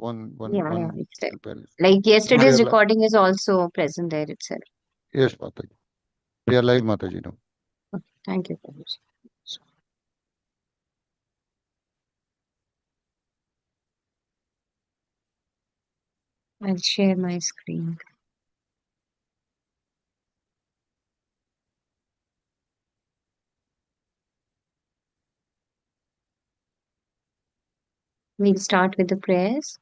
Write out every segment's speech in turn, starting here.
Yeah, it's there. Well, Like yesterday's we are recording is also present there itself. yes, Mataji. We are live, Mataji now. Thank you, Prabhuji. I'll share my screen. We'll start with the prayers.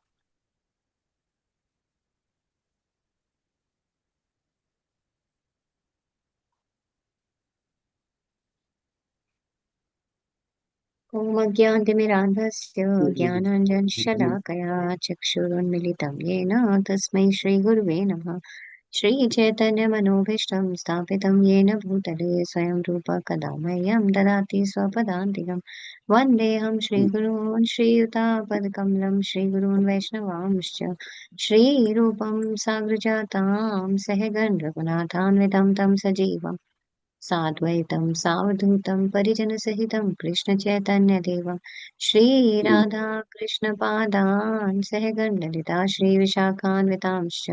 ॐ अज्ञानतिमिरान्धस्य ज्ञानाञ्जनशलाकया चक्षुरुन्मिलितं येन तस्मै श्रीगुरुवे नमः। श्रीचैतन्यमनोभीष्टं स्थापितं येन भूतले स्वयं रूप कदा मह्यं ददाति स्वपदान्तिकं। वन्देऽहं श्रीगुरून् श्रीयुतापदकमलं श्रीगुरून् वैष्णवांश्च श्रीरूपं साग्रजातां सहगण रघुनाथान्वितं तं सजीवम् साद्वैतं सावधूतं परिजनसहितं कृष्णचैतन्यदेवं श्रीराधा कृष्णपादान् सहगण ललिता श्रीविशाखान्वितांश्च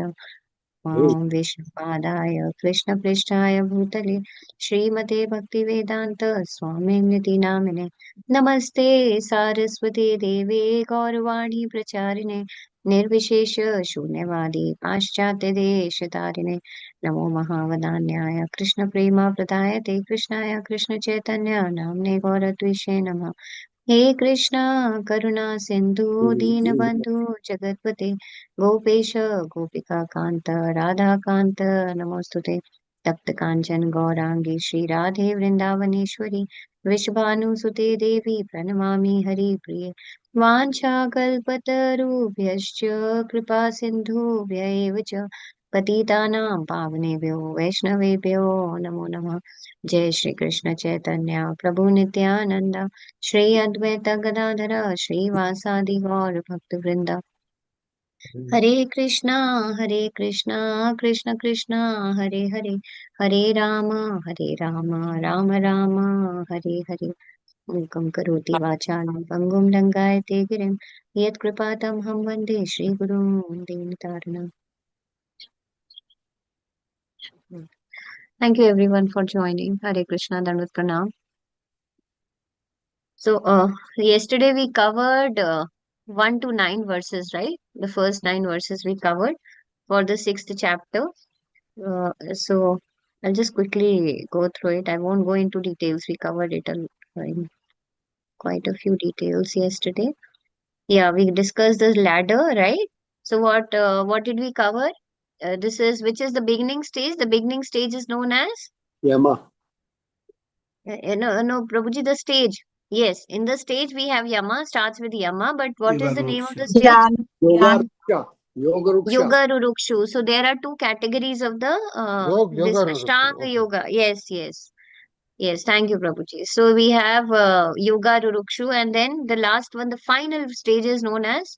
मां विष्णुपादाय कृष्णपृष्ठाय भूतले श्रीमते भक्तिवेदान्त स्वामिनिति नामिने नमस्ते सारस्वती देवे गौरवाणी प्रचारिणे निर्विशेष शून्यवादी पाश्चात्य देशतारिणे नमो महावदान्याय कृष्ण प्रेमा प्रदायते कृष्णाय कृष्ण चैतन्य नाम्ने गौरद्विषे नमः हे कृष्णा करुणा सिंधु दीनबंधु जगतपते गोपेश गोपिका कांत राधा कांत नमोस्तुते तप्त कांचन गौरांगी श्री राधे वृंदावनेश्वरी वृषभानुसुते देवी प्रणमामि हरिप्रिये वाञ्छाकल्पतरुभ्यश्च कृपा सिन्धुभ्य एव च पतितानां पावनेभ्यो वैष्णवेभ्यो नमो नमः जय श्री कृष्ण चैतन्य प्रभु नित्यानंद श्री अद्वैत गदाधर श्रीवासादि गौर भक्त वृंद हरे कृष्णा कृष्ण कृष्णा हरे हरे हरे राम राम राम हरे हरे मूकं करोति वाचालं पङ्गुं लङ्घयते गिरिं यत्कृपातमहं वन्दे श्रीगुरुं दीनतारिणम्। Thank you everyone for joining. Hare Krishna, Dandavat Pranam. So, yesterday we covered 1 to 9 verses, right? The first 9 verses we covered for the 6th chapter. So, I'll just quickly go through it. I won't go into details. We covered it in quite a few details yesterday. Yeah, we discussed the ladder, right? So, what did we cover? This is which is the beginning stage. The beginning stage is known as Yama. no, Prabhuji, the stage. Yes, in the stage we have Yama, starts with Yama, but what is the name of the stage? Yoga Ruksha. Yoga Ruksha. Yoga Rurukshu. So there are two categories of the this Yoga Ashtanga okay. Yoga. Yes. Thank you, Prabhuji. So we have Yoga Rurukshu, and then the last one, the final stage is known as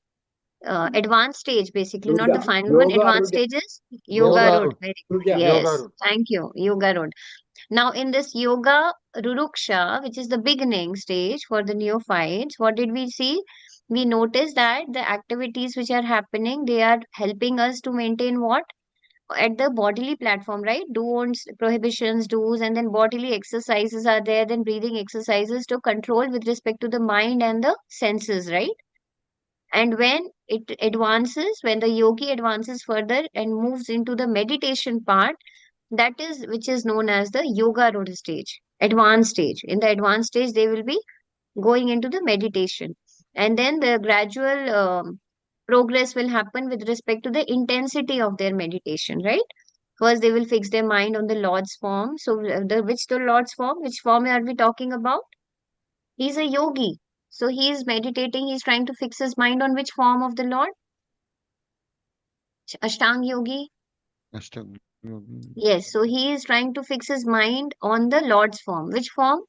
advanced stage, basically, not the Ruda. final one. Yoga Advanced Ruda. stage is Yoga Yoga Road. Road. Very good. Yoga Yes. Road. Thank you. Yoga Road. Now, in this Yoga Ruruksha, which is the beginning stage for the neophytes, what did we see? We noticed that the activities which are happening, they are helping us to maintain what? At the bodily platform, right? Do's, prohibitions, do's, and then bodily exercises are there, then breathing exercises to control with respect to the mind and the senses, right? And when it advances, when the yogi advances further and moves into the meditation part, that is which is known as the yoga road stage, advanced stage. In the advanced stage, they will be going into the meditation. And then the gradual progress will happen with respect to the intensity of their meditation, right? First, they will fix their mind on the Lord's form. So, the Lord's form? Which form are we talking about? He's a yogi. So, he is meditating. He's trying to fix his mind on which form of the Lord? Ashtang yogi. Ashtanga Yogi. Yes. So, he is trying to fix his mind on the Lord's form. Which form?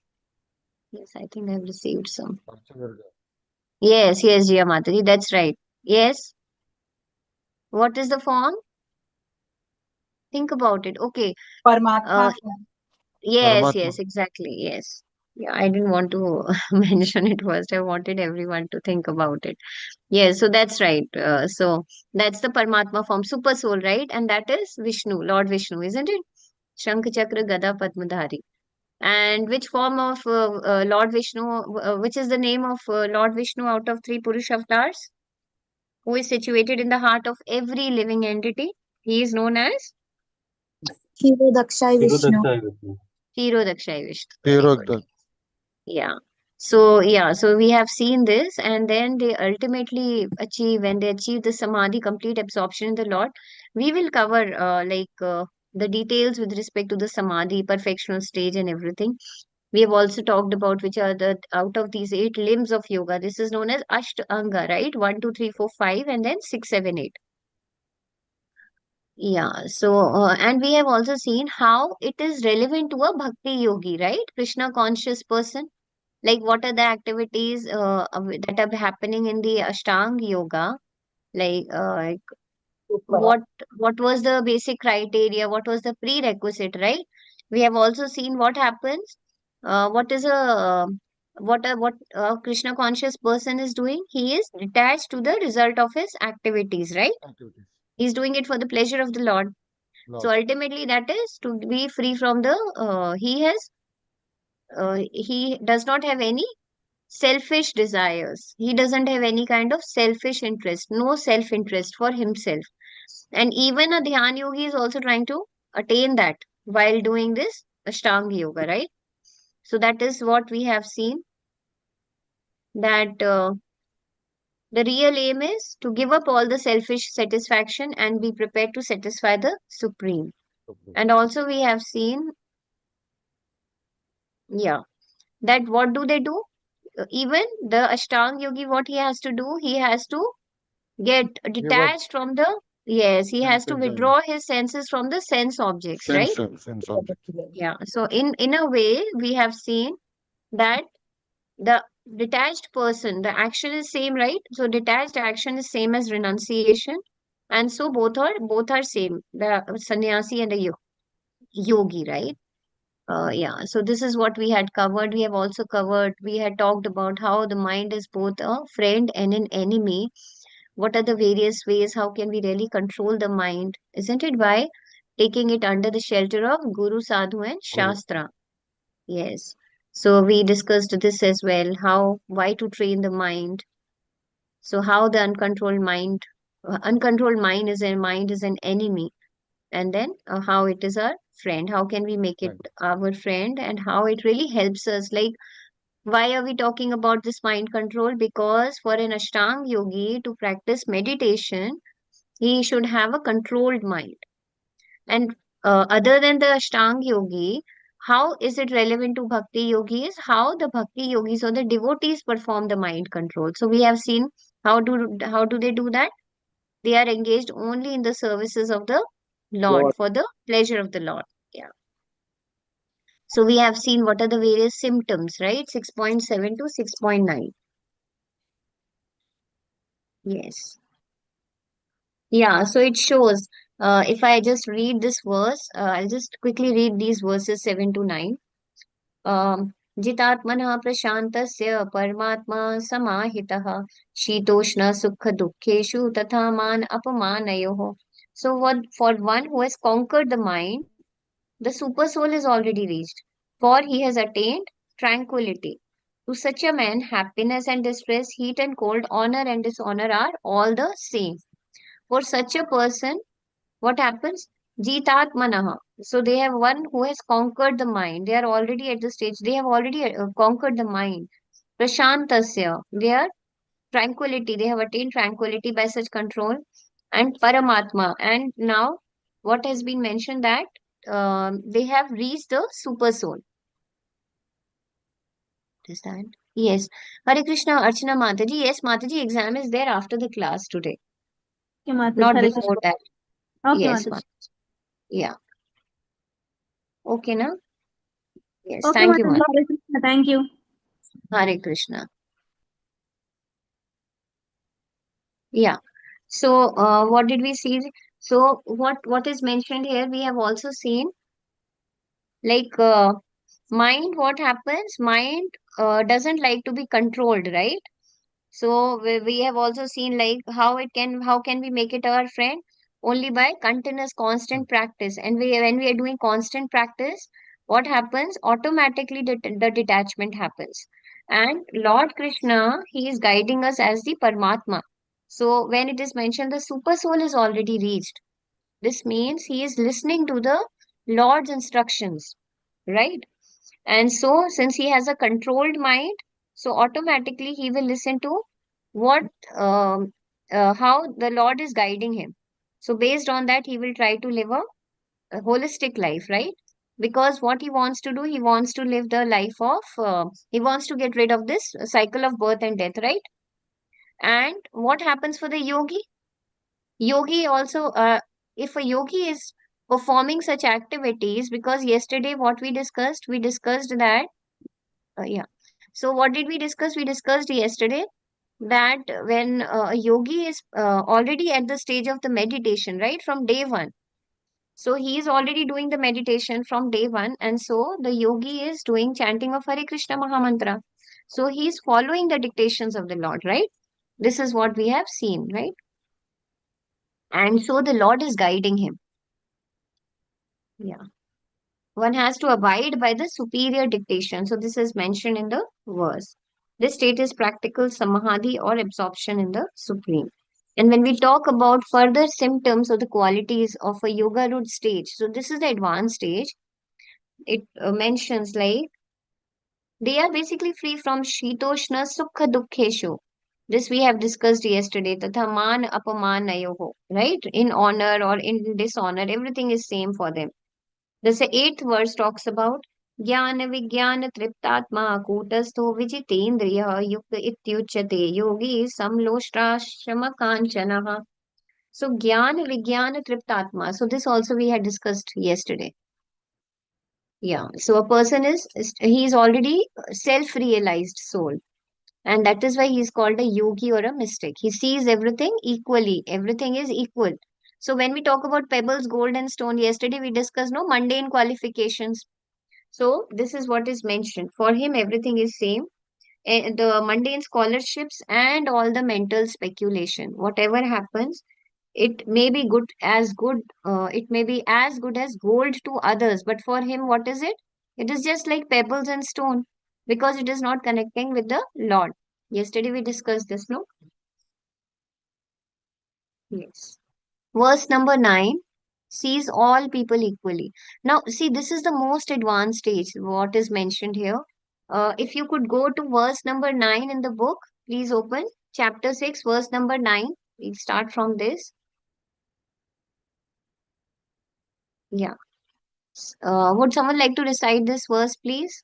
Yes, I think I've received some. Yes, Jia Mataji, that's right. Yes. What is the form? Think about it. Okay. Paramatma. Yes, Paramatma. exactly. Yes. Yeah, I didn't want to mention it first. I wanted everyone to think about it. Yes, so that's right. So that's the Paramatma form, super soul, right? And that is Vishnu, Lord Vishnu, isn't it? Shankh Chakra Gada Padmadhari. And which form of Lord Vishnu, which is the name of Lord Vishnu out of three Purush avatars, who is situated in the heart of every living entity? He is known as Kshirodakshai Vishnu. Kshirodakshai Vishnu. Very Hero good. the Yeah. So we have seen this, and then they ultimately achieve, when they achieve the samadhi, complete absorption in the Lord. We will cover the details with respect to the samadhi, perfectional stage, and everything. We have also talked about which are the out of these eight limbs of yoga. This is known as Ashtanga, right? 1, 2, 3, 4, 5, and then 6, 7, 8. Yeah. And we have also seen how it is relevant to a bhakti yogi, right? Krishna conscious person. Like what are the activities that are happening in the Ashtanga yoga? Like what what was the basic criteria? What was the prerequisite, right? We have also seen what happens. What is what a Krishna conscious person is doing? He is detached to the result of his activities, right? activities. He's doing it for the pleasure of the Lord. So Lord. ultimately, that is to be free from the he does not have any selfish desires. He doesn't have any kind of selfish interest, no self interest for himself. And even a Dhyan yogi is also trying to attain that while doing this Ashtanga yoga, right? So that is what we have seen, that the real aim is to give up all the selfish satisfaction and be prepared to satisfy the Supreme. And also we have seen, yeah, that what do they do? Even the Ashtanga yogi, what he has to do, he has to get Give up detached from the, yes, he has sense to enjoyment. withdraw his senses from the sense objects, right? Sense object. Yeah. So in a way, we have seen that the detached person, the action is same, right? So detached action is same as renunciation, and so both are same, the sannyasi and the yogi, right? Yeah, so this is what we had covered. We have also covered, we had talked about how the mind is both a friend and an enemy. What are the various ways? How can we really control the mind? Isn't it by taking it under the shelter of Guru, Sadhu, and Guru. Shastra? Yes. So we discussed this as well. Why to train the mind? So how the uncontrolled mind is an enemy, and then how it is our friend. How can we make it Right. our friend, and how it really helps us? Like, why are we talking about this mind control? Because for an Ashtanga yogi to practice meditation, he should have a controlled mind. And other than the Ashtanga yogi, how is it relevant to Bhakti yogis? How the Bhakti yogis or the devotees perform the mind control. So we have seen how do they do that? They are engaged only in the services of the Lord Lord. for the pleasure of the Lord. Yeah. So we have seen what are the various symptoms, right? 6.7 to 6.9. Yes. Yeah, so it shows. If I just read this verse, I'll just quickly read these verses 7 to 9. जितात्मनः प्रशान्तस्य परमात्मा समाहितः शीतोष्ण सुख दुःखेषु तथा मान अपमानयोः. So what for one who has conquered the mind, the super soul is already reached, for he has attained tranquility. To such a man, happiness and distress, heat and cold, honor and dishonor are all the same. For such a person, what happens? Jitatmanaha. So they have one who has conquered the mind. They are already at the stage. They have already conquered the mind. Prashantasya. They are tranquility. They have attained tranquility by such control. And Paramatma. And now, what has been mentioned that they have reached the super soul. Is that? Yes. Hare Krishna, Archana Mataji. Yes, Mataji, exam is there after the class today. Okay, Mataji. Not Hare before Krishna. that. Okay, Yes, Mataji. Mataji. Yeah. Okay, na? Yes. Okay, Thank you, Mataji. Mataji. Hare Krishna. Thank you. Hare Krishna. Yeah. So, what did we see? So, what is mentioned here? We have also seen like mind, what happens? Mind doesn't like to be controlled, right? So we have also seen like how can we make it our friend? Only by continuous constant practice. And when we are doing constant practice, what happens? Automatically the detachment happens. And Lord Krishna, he is guiding us as the Paramatma. So when it is mentioned the super soul is already reached, this means he is listening to the Lord's instructions, right? And so, since he has a controlled mind, so automatically he will listen to what, how the Lord is guiding him. So, based on that, he will try to live a holistic life, right? Because what he wants to do, he wants to live the life of, he wants to get rid of this cycle of birth and death, right? And what happens for the yogi? Yogi also, if a yogi is performing such activities, because yesterday what we discussed that yeah. So what did we discuss? We discussed yesterday that when a yogi is already at the stage of the meditation, right, from day one. So he is already doing the meditation from day one, and so the yogi is doing chanting of Hare Krishna Mahamantra. So he is following the dictations of the Lord, right? This is what we have seen, right? And so the Lord is guiding him. Yeah. One has to abide by the superior dictation. So this is mentioned in the verse. This state is practical samadhi or absorption in the supreme. And when we talk about further symptoms or the qualities of a yoga root stage, so this is the advanced stage. It mentions like they are basically free from shitoshna sukha dukkheshu. This we have discussed yesterday. Tatha man apamanayoho, right? In honor or in dishonor, everything is same for them. The eighth verse talks about ज्ञान विज्ञान तृप्तात्मा कूटस्थो विजितेन्द्रियः युक्त इत्युच्यते योगी समलोष्टाश्रम कांचनः. So ज्ञान विज्ञान तृप्तात्मा. So this also we had discussed yesterday. Yeah. So a person he is already self-realized soul. And that is why he is called a yogi or a mystic. He sees everything equally. Everything is equal. So when we talk about pebbles, gold and stone, yesterday we discussed no mundane qualifications. So this is what is mentioned. For him, everything is same. The mundane scholarships and all the mental speculation, whatever happens, it may be good as good. It may be as good as gold to others, but for him, what is it? It is just like pebbles and stone because it is not connecting with the Lord. Yesterday we discussed this, no? Yes. Verse number 9 sees all people equally. Now, see, this is the most advanced stage, what is mentioned here. If you could go to verse number 9 in the book, please open chapter 6, verse number 9. We'll start from this. Yeah. Would someone like to recite this verse, please?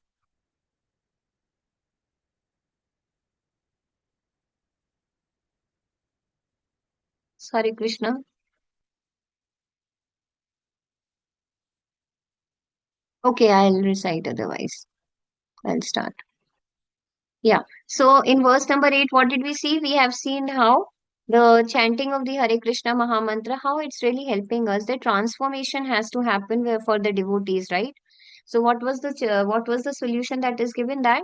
Sorry, Krishna. Okay, I'll recite otherwise. I'll start. Yeah. So in verse number 8, what did we see? We have seen how the chanting of the Hare Krishna Mahamantra, how it's really helping us. The transformation has to happen for the devotees, right? So what was the solution that is given? That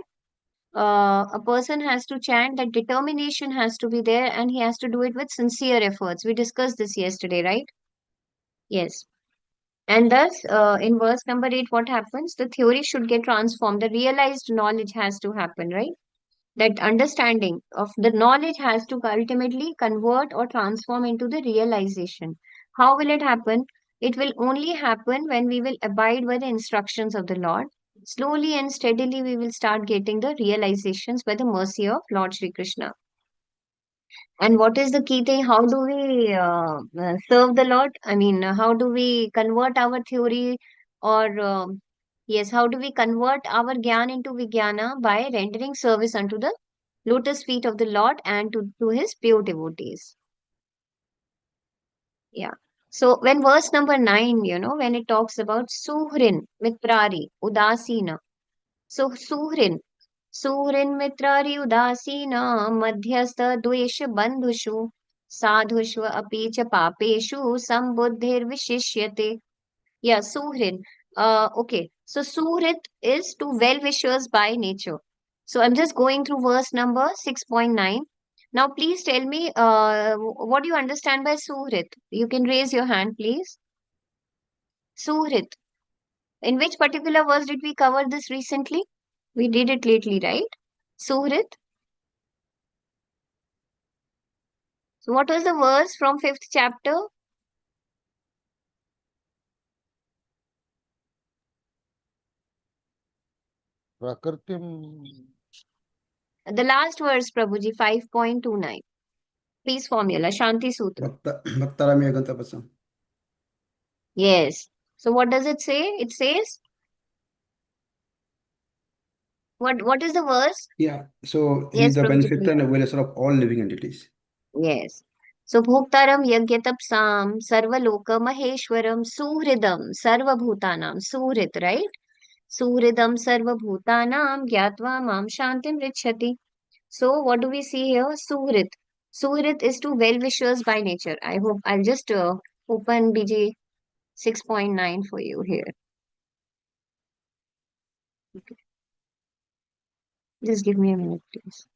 a person has to chant, that determination has to be there, and he has to do it with sincere efforts. We discussed this yesterday, right? Yes. And thus, in verse number 8, what happens? The theory should get transformed. The realized knowledge has to happen, right? That understanding of the knowledge has to ultimately convert or transform into the realization. How will it happen? It will only happen when we will abide by the instructions of the Lord. Slowly and steadily, we will start getting the realizations by the mercy of Lord Shri Krishna. And what is the key thing? How do we serve the Lord? I mean, how do we convert our theory or, yes, how do we convert our jnana into vijnana? By rendering service unto the lotus feet of the Lord and to his pure devotees. Yeah. So when verse number 9, when it talks about Suhrin, Mitrari, Udasina. So Suhrin, Suhrin Mitrari Udasina, Madhyastha Dvesha Bandhushu, Sadhushva Apicha Papeshu, Sambuddhir Vishishyate. Yeah, Suhrin. Okay. So Suhrit is to well-wishers by nature. So I'm just going through verse number 6.9. Now please tell me what do you understand by Suhrit? You can raise your hand, please. Suhrit. In which particular verse did we cover this recently? We did it lately, right? Suhrit. So what was the verse from 5th chapter? Prakritim. The last verse, Prabhuji, 5.29. Please formula, Shanti Sutra. Bhaktaramya Gantapasam. Yes. So what does it say? It says, what is the verse? Yeah. So he is Yes, the Prabhuji, benefactor please. and well-wisher of all living entities. Yes. So Bhoktaram Yagyatapsam Sarvaloka Maheshwaram Suhridam Sarvabhutanam. Suhrit, right? Suhridam Sarvabhutanam Gyatva Mam Shantim Richati. So what do we see here? Suhrit. Suhrit is to well-wishers by nature. I hope I'll just open BG 6.9 for you here. Okay. Just give me a minute, please.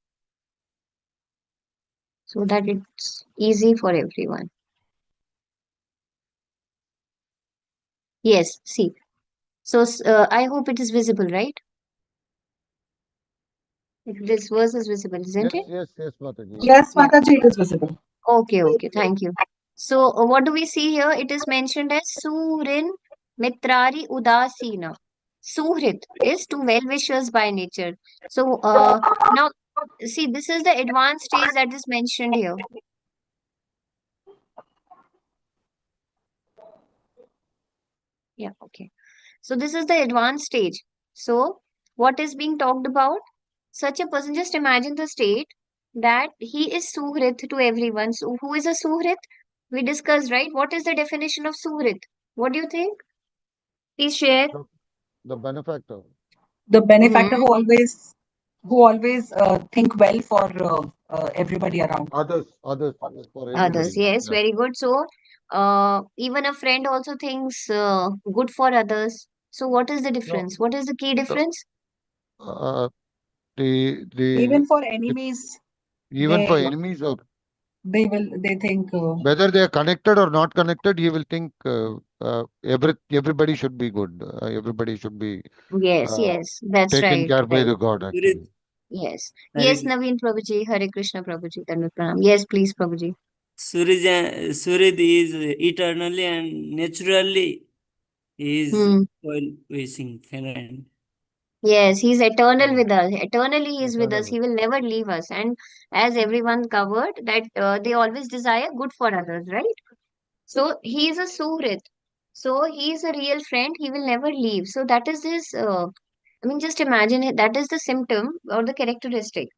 So that it's easy for everyone. Yes, see. So I hope it is visible, right? This verse is visible, isn't it? Yes, Mataji. Yes, Yeah. Mataji, it is visible. Okay, thank you. So what do we see here? It is mentioned as Surin Mitrari Udasina. Suhrit is to well-wishers by nature. So now see, this is the advanced stage that is mentioned here. Yeah, okay. So this is the advanced stage. So what is being talked about? Such a person, just imagine the state that he is Suhrit to everyone. So who is a Suhrit? We discussed, right? What is the definition of Suhrit? What do you think? Please share. The benefactor. The benefactor Mhm. who always think well for everybody around. Others for Others, everybody. yes, Yeah. very good. So, even a friend also thinks good for others. So, what is the No, difference? What is the key the, difference? the Even for enemies, even for they enemies or they think whether they are connected or not connected, he will think everybody should be good. Everybody should be Yes, uh, yes, that's taken right, care by right. the God Surit, actually. Yes, Hare yes, Krishna. Naveen Prabhuji, Hare Krishna Prabhuji, Tanvi Pranam. Yes, please, Prabhuji. Surit is eternally and naturally he is Hmm. well wishing friend. Yes, he's eternal Oh, with us. Eternally, he is with us. eternal. He will never leave us. And as everyone covered, that they always desire good for others, right? So he is a Suhrit. So he is a real friend. He will never leave. So that is his. I mean, just imagine it. That is the symptom or the characteristic.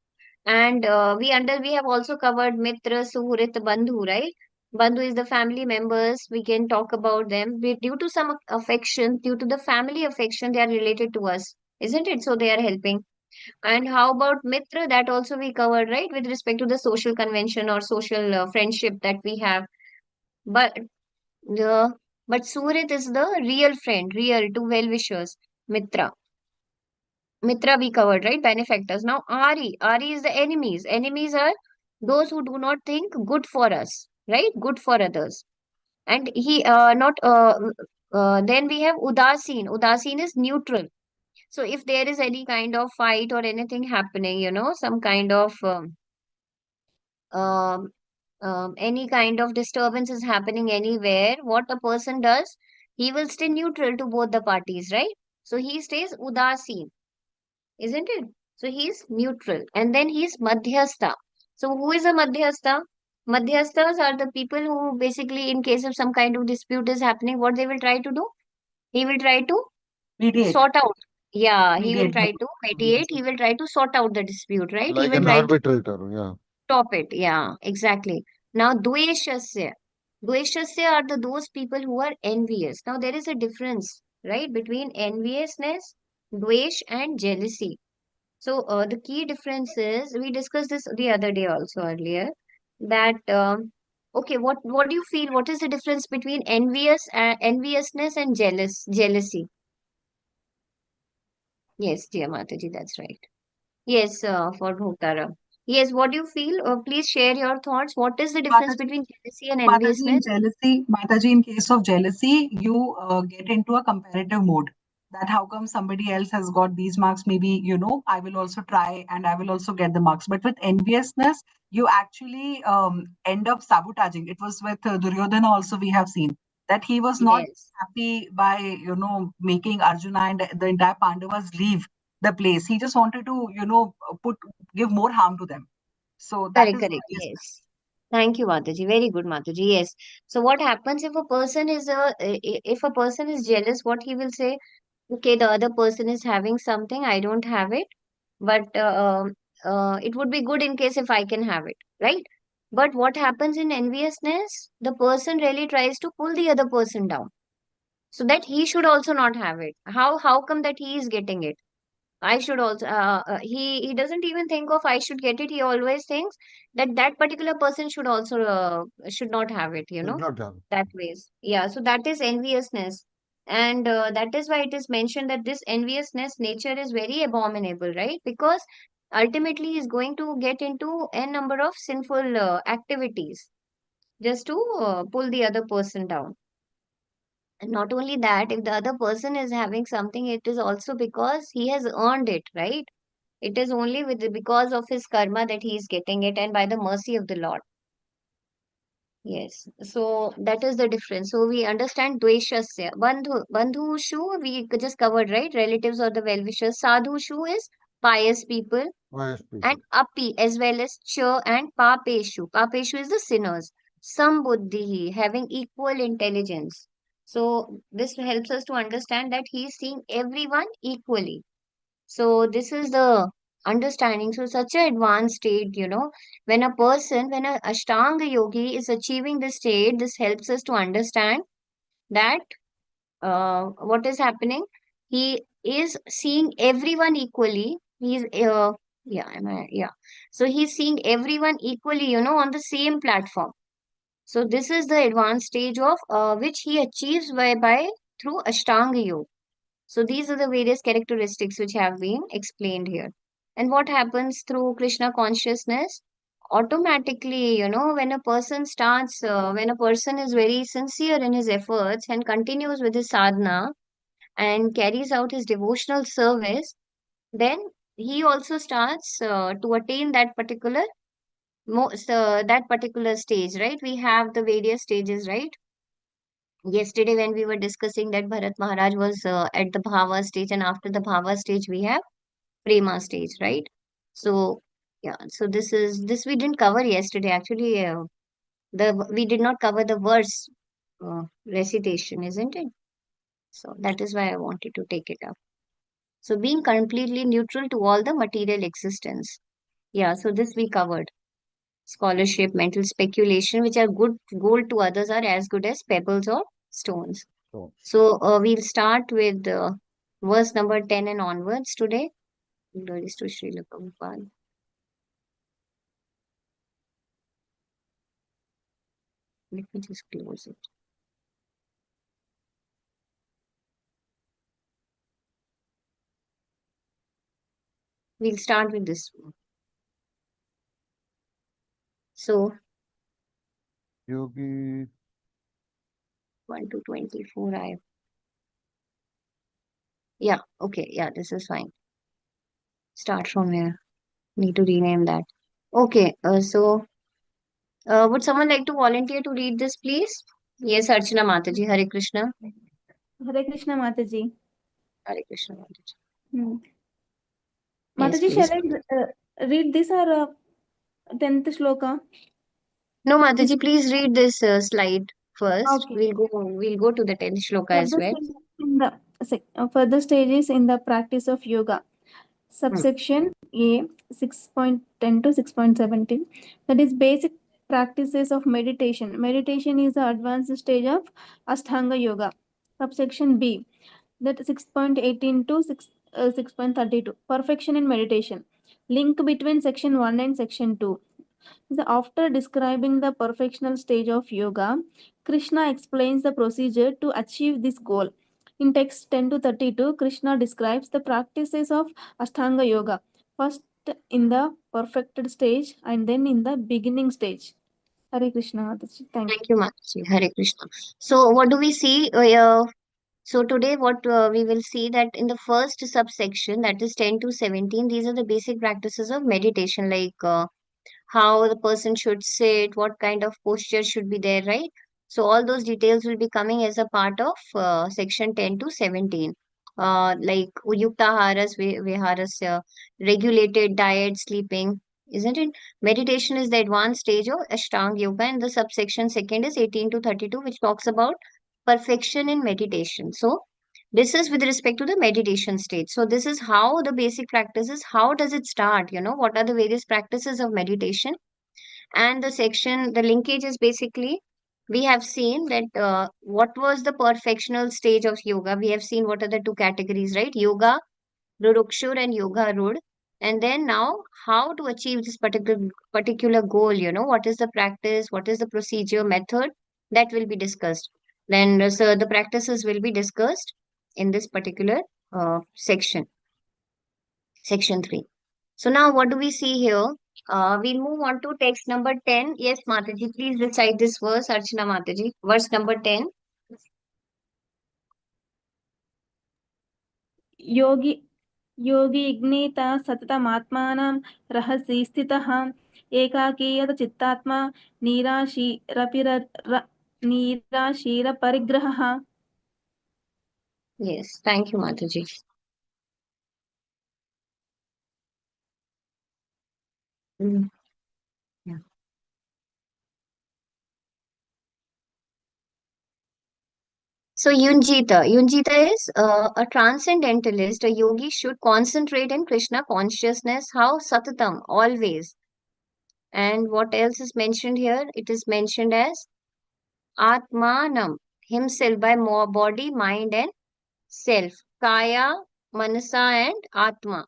And we have also covered Mitra, Suhrit, Bandhu, right? Bandhu is the family members. We can talk about them. Due to some affection, due to the family affection, they are related to us, isn't it? So they are helping. And how about Mitra? That also we covered, right? With respect to the social convention or social friendship that we have. But the but Surit is the real friend, real to well-wishers. Mitra. Mitra we covered, right? Benefactors. Now Ari is the enemies. Enemies are those who do not think good for us, right? Good for others. And he not then we have Udasin. Udasin is neutral. So if there is any kind of fight or anything happening, some kind of um, any kind of disturbance is happening anywhere, what a person does, he will stay neutral to both the parties, right? So he stays udasin, isn't it? So he's neutral. And then he's madhyastha. So who is a madhyastha? Madhyasthas are the people who basically, in case of some kind of dispute is happening, what they will try to do? He will try to mediate. sort out. Yeah, he will Mediate. try to mediate. He will try to sort out the dispute, right? He Like will an try to arbitrator. Yeah. stop it. Yeah, exactly. Now, dveshasya. Dveshasya are those people who are envious. Now, there is a difference, right, between enviousness, dvesh, and jealousy. So, the key difference is, we discussed this the other day also earlier, that, okay, what do you feel? What is the difference between enviousness and jealousy? Yes, dear Mataji, that's right. Yes, for Bhoktara. Yes, what do you feel? Please share your thoughts. What is the difference Mataji, between jealousy and Mataji, enviousness? Mataji, in case of jealousy, you get into a comparative mode. That how come somebody else has got these marks? Maybe, I will also try and I will also get the marks. But with enviousness, you actually end up sabotaging. It was with Duryodhana also, we have seen that he was not Yes, happy by, making Arjuna and the entire Pandavas leave the place. He just wanted to, give more harm to them. So that correct, is correct. enviousness. Yes. Thank you, Mataji. Very good, Mataji. Yes. So what happens if a person is if a person is jealous, what he will say, okay, the other person is having something, I don't have it, but it would be good in case if I can have it, right? But what happens in enviousness? The person really tries to pull the other person down so that he should also not have it. How come that he is getting it? I should also he doesn't even think of I should get it. He always thinks that that particular person should also should not have it, you Should know, not have. that ways. Yeah, so that is enviousness. And that is why it is mentioned that this enviousness nature is very abominable, right? Because ultimately he is going to get into a number of sinful activities just to pull the other person down. And not only that, if the other person is having something, it is also because he has earned it, right? It is only because of his karma that he is getting it and by the mercy of the Lord. Yes. So that is the difference. So we understand dveshasya. Bandhushu, we just covered, right? Relatives or the well-wishers. Sadhushu is pious people. Pious And people. api as well as cha and papeshu. Papeshu is the sinners. Sambuddhi, having equal intelligence. So this helps us to understand that he is seeing everyone equally. So this is the understanding. So such an advanced state, when a person, when a Ashtanga yogi is achieving this state, this helps us to understand that what is happening. He is seeing everyone equally. Yeah. So he's seeing everyone equally, on the same platform. So this is the advanced stage of which he achieves by through Ashtanga yoga. So these are the various characteristics which have been explained here. And what happens through Krishna consciousness? Automatically, when a person is very sincere in his efforts and continues with his sadhana and carries out his devotional service, then he also starts to attain that particular stage, right? We have the various stages, right? Yesterday, when we were discussing that Bharat Maharaj was at the Bhava stage, and after the Bhava stage, we have Prema stage, right? So, yeah, so this we didn't cover yesterday. Actually, the we did not cover the verse recitation, isn't it? So that is why I wanted to take it up. So being completely neutral to all the material existence. Yeah, so this we covered. Scholarship, mental speculation, which are good gold to others, are as good as pebbles or stones. So, So we'll start with verse number 10 and onwards today. Glories to Srila Prabhupada. Let me just close it. We'll start with this one. So yogi, 1 to 24, yeah, okay, yeah, this is fine. Start from here. Need to rename that. Okay, would someone like to volunteer to read this, please? Yes, Archana Mataji, Hare Krishna. Hare Krishna Mataji. Hare Krishna Mataji. Hmm. Yes, Mataji, shall please. I read this or 10th shloka? No, Mataji, please read this slide first. Okay. We'll go to the 10th shloka as well. Further stages in the practice of yoga. Subsection A 6.10 to 6.17. That is basic practices of meditation. Meditation is the advanced stage of Ashtanga Yoga. Subsection B, that 6.18 to 6.32. Perfection in meditation. Link between section 1 and section 2. After describing the perfectional stage of yoga, Krishna explains the procedure to achieve this goal. In text 10 to 32, Krishna describes the practices of Ashtanga Yoga, first in the perfected stage and then in the beginning stage. Hare Krishna, Mataji. Thank Thank you, Mataji. Hare Krishna. So, what do we see? So, today, what we will see that in the first subsection, that is 10 to 17, these are the basic practices of meditation, like how the person should sit, what kind of posture should be there, right? So all those details will be coming as a part of section 10 to 17. Like Yuktaharas, Viharasya, regulated diet, sleeping, isn't it? Meditation is the advanced stage of Ashtanga Yoga, and the subsection second is 18 to 32, which talks about perfection in meditation. So this is with respect to the meditation stage. So this is how the basic practices, how does it start? What are the various practices of meditation? And the section, the linkage is basically, we have seen that what was the perfectional stage of yoga. We have seen what are the two categories, right? Yoga Rurukshur and Yoga Rud. And then now, how to achieve this particular goal, what is the practice, what is the procedure, method, that will be discussed. Then so the practices will be discussed in this particular section 3. So now what do we see here? We'll move on to text number 10. Yes, Mataji, please recite this verse, Archana Mataji. Verse number 10. Yogi Ignita Satatamatmanam Rahasi Stitaha Ekakiyata Chittatma Nirashira Parigraha. Yes, thank you, Mataji. Mm, yeah. So Yunjita is a transcendentalist, a yogi should concentrate in Krishna consciousness, how satatam, always. And what else is mentioned here? It is mentioned as Atmanam, himself, by more body, mind and self. Kaya, Manasa and Atma.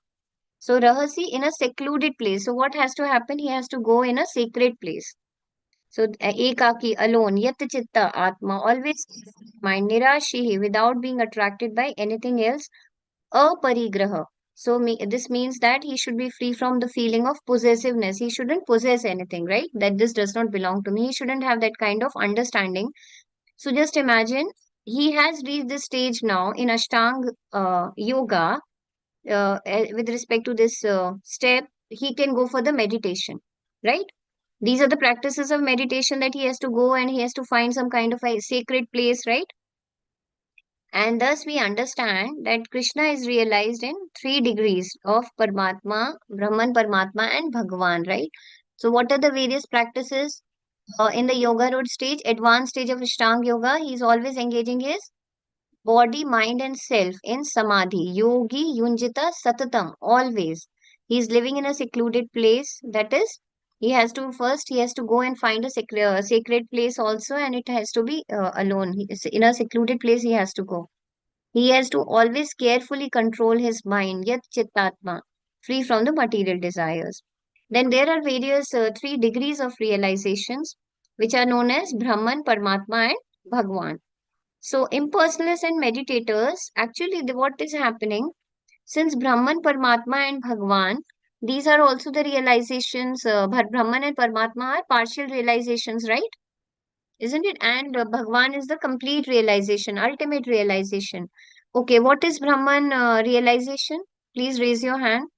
So Rahasi in a secluded place. So what has to happen? He has to go in a sacred place. So ekaki, alone, yat chitta, Atma, always mind, nirashihi, without being attracted by anything else, aparigraha. So this means that he should be free from the feeling of possessiveness. He shouldn't possess anything, right? That this does not belong to me. He shouldn't have that kind of understanding. So just imagine he has reached this stage now in Ashtanga yoga. With respect to this step, he can go for the meditation, right? These are the practices of meditation that he has to go, and he has to find some kind of a sacred place, right? And thus we understand that Krishna is realized in 3 degrees of Paramatma, Brahman, Paramatma, and Bhagavan, right? So what are the various practices in the Yoga Road stage, advanced stage of Ashtanga Yoga? He is always engaging his body, mind, and self in Samadhi. Yogi, Yunjita, Satatam, always. He is living in a secluded place. That is, he has to go and find a sacred place also, and it has to be alone. In a secluded place, he has to go. He has to always carefully control his mind, yat chittatma, free from the material desires. Then there are various 3 degrees of realizations, which are known as Brahman, Paramatma, and Bhagwan. So impersonalists and meditators, actually what is happening, since Brahman, Paramatma, and Bhagwan, these are also the realizations, Brahman and Paramatma are partial realizations, right? Isn't it? And Bhagwan is the complete realization, ultimate realization. Okay, what is Brahman realization? Please raise your hand.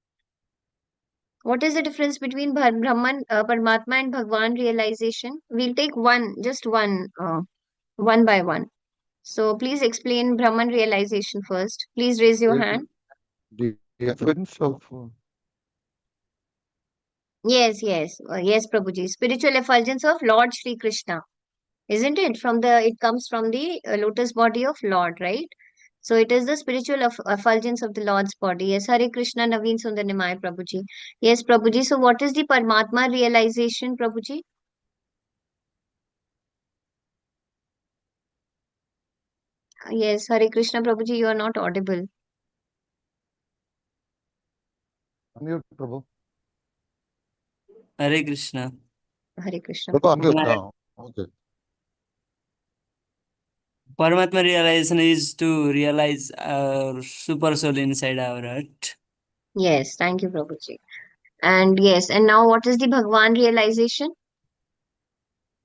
What is the difference between Brahman, Paramatma, and Bhagwan realization? We'll take just one by one. So please explain Brahman realization first. Please raise your hand. The essence of Yes, yes, Prabhuji. Spiritual effulgence of Lord Shri Krishna. Isn't it? It comes from the lotus body of Lord, right? So it is the spiritual effulgence of the Lord's body. Yes, Hare Krishna Naveen Sundaramai, Prabhuji. Yes, Prabhuji. So what is the Paramatma realization, Prabhuji? Yes, Hare Krishna Prabhuji, you are not audible. unmute, Prabhu. Hare Krishna. Hare Krishna. Prabhu, unmute Am I- now. Okay. Paramatma realization is to realize our super soul inside our heart. Yes, thank you, Prabhuji. And yes, and now what is the Bhagwan realization?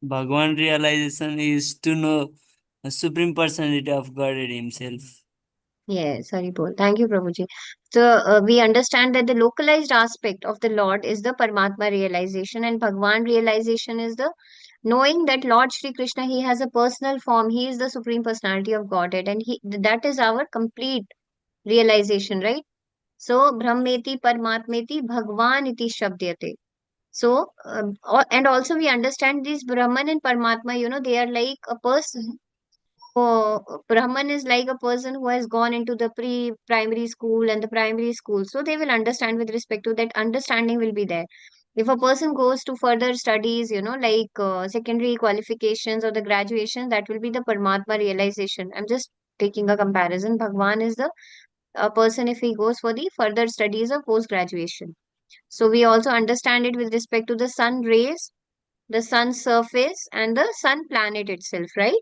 Bhagwan realization is to know the Supreme Personality of Godhead Himself. Yes, Haribol. Thank you, Prabhuji. So we understand that the localized aspect of the Lord is the Paramatma realization, and Bhagwan realization is the knowing that Lord Shri Krishna, he has a personal form, he is the Supreme Personality of Godhead, and that is our complete realization, right? So Brahmeti Paramatmeti Bhagwan iti Shabdyate. So and also we understand these Brahman and Paramatma, they are like a person. Brahman is like a person who has gone into the pre-primary school and the primary school. So they will understand with respect to that, understanding will be there. If a person goes to further studies, like secondary qualifications or the graduation, that will be the Paramatma realization. I'm just taking a comparison. Bhagwan is the person if he goes for the further studies of post-graduation. So we also understand it with respect to the sun rays, the sun's surface, and the sun planet itself, right?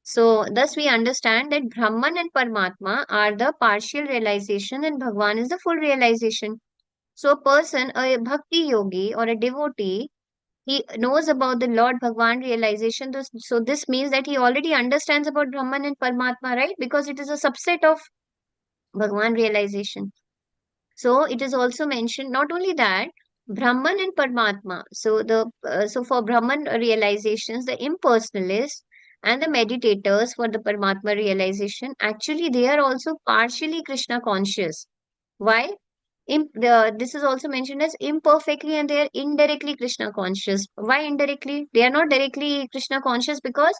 So, thus we understand that Brahman and Paramatma are the partial realization and Bhagwan is the full realization. So, a person, a bhakti yogi or a devotee, he knows about the Lord Bhagwan realization. So, this means that he already understands about Brahman and Paramatma, right? Because it is a subset of Bhagwan realization. So, it is also mentioned not only that, Brahman and Paramatma. So for Brahman realizations, the impersonalists and the meditators for the Paramatma realization, actually they are also partially Krishna conscious. Why? This is also mentioned as imperfectly and they are indirectly Krishna conscious. Why indirectly? They are not directly Krishna conscious because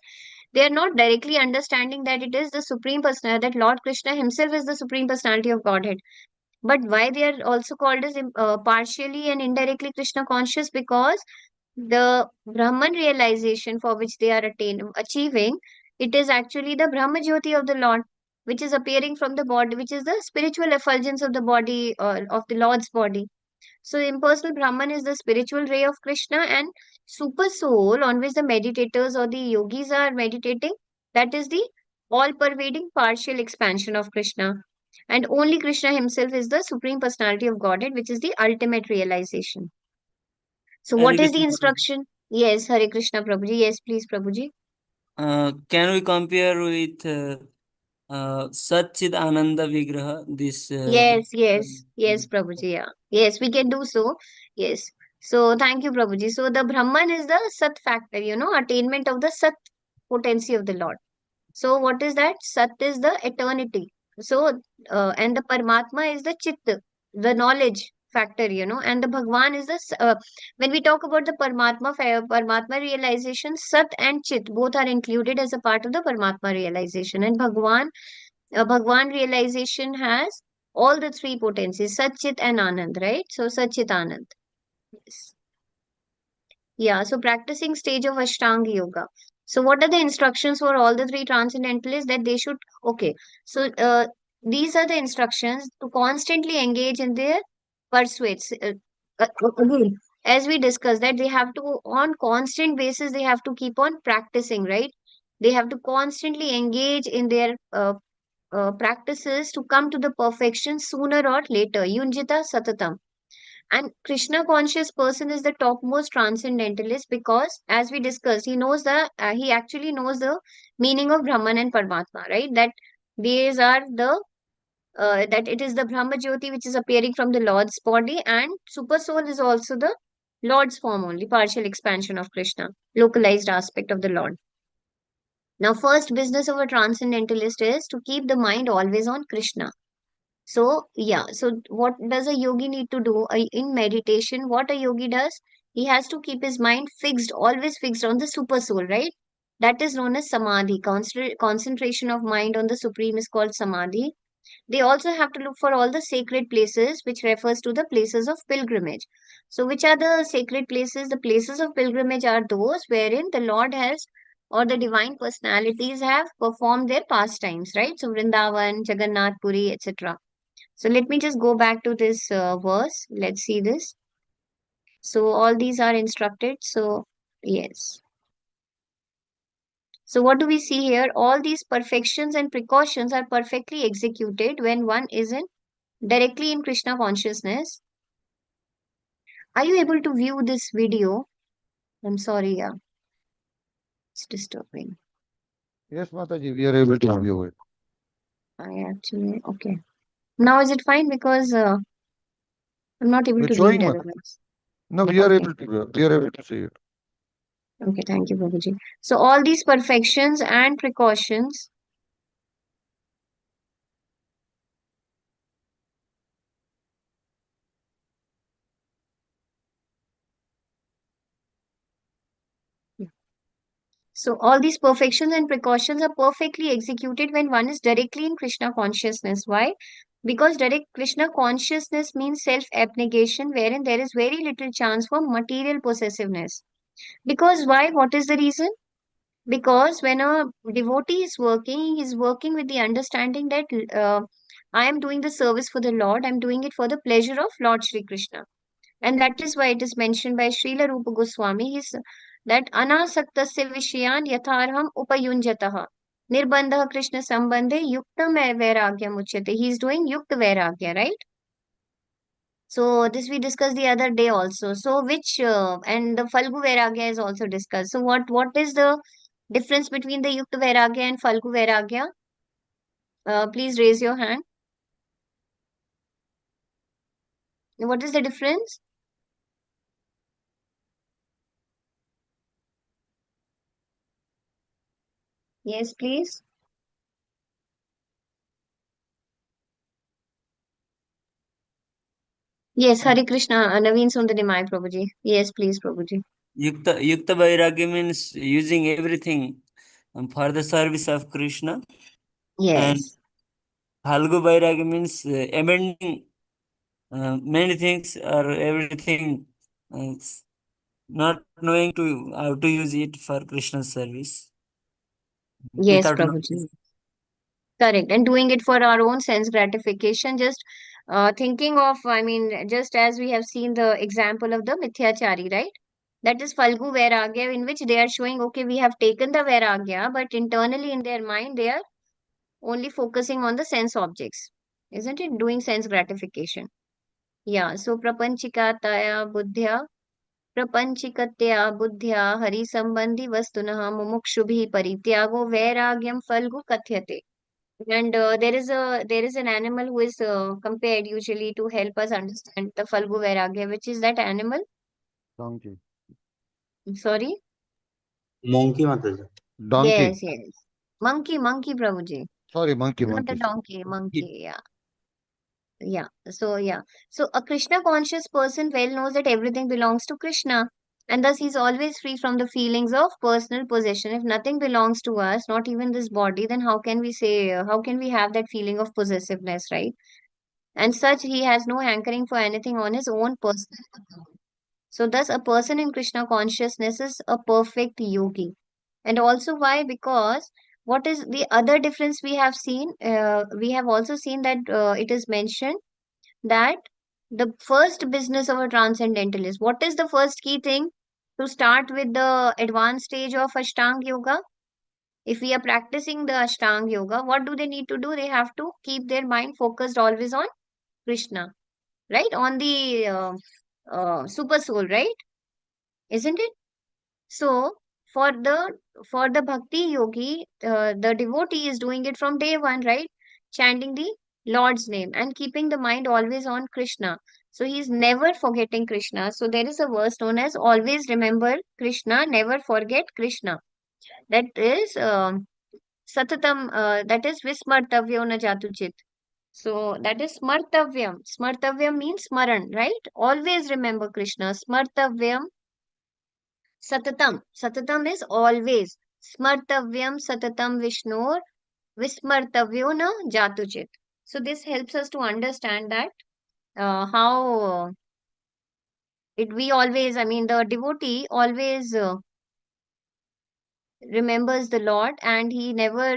they are not directly understanding that it is the Supreme Personality, that Lord Krishna himself is the Supreme Personality of Godhead. But why they are also called as partially and indirectly Krishna conscious? Because the Brahman realization for which they are achieving, it is actually the Brahma Jyoti of the Lord, which is appearing from the body, which is the spiritual effulgence of the body, of the Lord's body. So, impersonal Brahman is the spiritual ray of Krishna, and super soul on which the meditators or the yogis are meditating, that is the all pervading partial expansion of Krishna. And only Krishna himself is the Supreme Personality of Godhead, which is the ultimate realization. So, Hare what is the Krishna. instruction? Yes, Hare Krishna Prabhuji. Yes, please, Prabhuji. Can we compare with Satchid Ananda Vigraha? Yes, Prabhuji. Yeah. Yes, we can do so. Yes. So, thank you, Prabhuji. So, the Brahman is the Sat factor, attainment of the Sat potency of the Lord. So, what is that? Sat is the eternity. So, and the Paramatma is the Chit, the knowledge factor, and the Bhagwan is the, when we talk about the Paramatma realization, Sat and Chit both are included as a part of the Paramatma realization. And Bhagwan realization has all the three potencies, Sat, Chit, and Anand, right? So, Sat, Chit, Anand. Yes. Yeah, so practicing stage of Ashtanga Yoga. So what are the instructions for all the three transcendentalists that they should, okay. So these are the instructions to constantly engage in their pursuits. Again, as we discussed that they have to, on constant basis, they have to keep on practicing, right? They have to constantly engage in their practices to come to the perfection sooner or later. Yunjita Satatam. And Krishna conscious person is the topmost transcendentalist because, as we discussed, he actually knows the meaning of Brahman and Paramatma, right? That these are that it is the Brahma Jyoti which is appearing from the Lord's body, and Super Soul is also the Lord's form only, partial expansion of Krishna, localized aspect of the Lord. Now, first business of a transcendentalist is to keep the mind always on Krishna. So, yeah, so what does a yogi need to do in meditation? What a yogi does, he has to keep his mind fixed, always fixed on the super soul, right? That is known as samadhi. Concentration of mind on the supreme is called samadhi. They also have to look for all the sacred places, which refers to the places of pilgrimage. So, which are the sacred places? The places of pilgrimage are those wherein the Lord has or the divine personalities have performed their pastimes, right? So, Vrindavan, Jagannath Puri, etc. So let me just go back to this verse. Let's see this. So all these are instructed. So yes. So what do we see here? All these perfections and precautions are perfectly executed when one is in directly in Krishna consciousness. Are you able to view this video? I'm sorry, yeah, it's disturbing. Yes, Mataji, we are able to view it. I actually, okay. Now is it fine? Because I'm not able to It's read showing, Mataji. otherwise. No, we are Okay. able to. We are able to see it. Okay, thank you, Babuji. So all these perfections and precautions. So all these perfections and precautions are perfectly executed when one is directly in Krishna consciousness. Why? Because direct Krishna consciousness means self-abnegation, wherein there is very little chance for material possessiveness. Because why? What is the reason? Because when a devotee is working, he is working with the understanding that I am doing the service for the Lord, I'm doing it for the pleasure of Lord Shri Krishna. And that is why it is mentioned by Srila Rupa Goswami is that anasaktasya vishayan yatharham upayunjataha nirbandha Krishna sambandhe yuktam vairagyam uchyate. He is doing yukta vairagya, right? So this we discussed the other day also. So which and the Falgu Vairagya is also discussed. So what is the difference between the Yukta Vairagya and Falgu Vairagya? Please raise your hand. What is the difference? Yes, please. Yes, Hare Krishna, Naveen Sundarimai Prabhuji. Yes, please, Prabhuji. Yukta Vairagya means using everything for the service of Krishna. And Yes, Phalgu Vairagya means amending many things or everything, not knowing to how to use it for Krishna's service yes, without knowledge. Prabhuji. Correct. And doing it for our own sense gratification, just thinking of, I mean, just as we have seen the example of the Mithyachari, right? That is Falgu Vairagya, in which they are showing, okay, we have taken the Vairagya, but internally in their mind, they are only focusing on the sense objects, isn't it? Doing sense gratification. Yeah, so prapanchikataya buddhya, prapanchikatya buddhya hari sambandhi vastunah mumukshubhi parityago vairagyam falgu kathyate. And there is an animal who is compared usually to help us understand the Falgu Vairagya, which is that animal? Donkey. Sorry? Monkey Mataji. Donkey. Yes. Monkey, Prabhuji. Sorry, monkey, Not the monkey. donkey, monkey, yeah. Yeah. So, yeah. So, a Krishna conscious person well knows that everything belongs to Krishna. And thus, he's always free from the feelings of personal possession. If nothing belongs to us, not even this body, then how can we say, how can we have that feeling of possessiveness, right? And such, he has no hankering for anything on his own personal account. So, thus, a person in Krishna consciousness is a perfect yogi. And also, why? Because what is the other difference we have seen? We have also seen that it is mentioned that the first business of a transcendentalist, what is the first key thing to start with the advanced stage of Ashtanga Yoga? If we are practicing the Ashtanga Yoga, what do they need to do? They have to keep their mind focused always on Krishna, right? On the super soul, right? Isn't it? So for the bhakti yogi, the devotee is doing it from day one, right? Chanting the Lord's name and keeping the mind always on Krishna. So he's never forgetting Krishna. So there is a verse known as always remember Krishna, never forget Krishna. That is satatam, that is vismartavyo na jatuchit. So that is smartavyam. Smartavyam means smaran, right? Always remember Krishna. Smartavyam satatam. Satatam is always. Smartavyam satatam Vishnur vismartavyo na jatuchit. So this helps us to understand that how it we always, I mean, the devotee always remembers the Lord and he never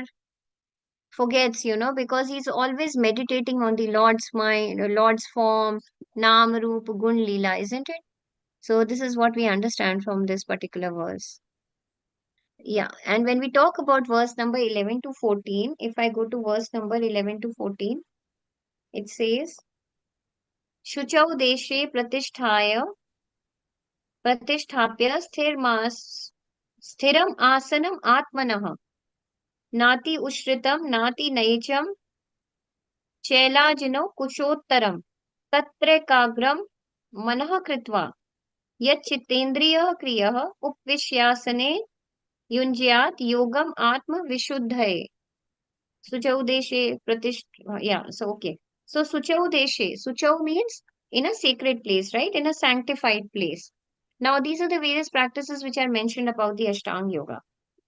forgets, because he's always meditating on the Lord's mind, Lord's form, Nam, Roop, Gun, Leela, isn't it? So this is what we understand from this particular verse. Yeah, and when we talk about verse number 11 to 14, if I go to verse number 11 to 14, it says, Shuchau deshe प्रतिष्ठाप्य स्थिरम आसनम आत्मनः नाति उश्रितम नाति नैचम चैलाजिनो कुशोत्तरम तत्रैकाग्रम मनः कृत्वा यच्चित्तेन्द्रियः क्रियः उपविश्यासने युञ्ज्यात् योगम आत्म विशुद्धये Suchau deshe yeah, so okay. So Suchau deshe, Suchau means in a sacred place, right? In a sanctified place. Now these are the various practices which are mentioned about the Ashtanga Yoga.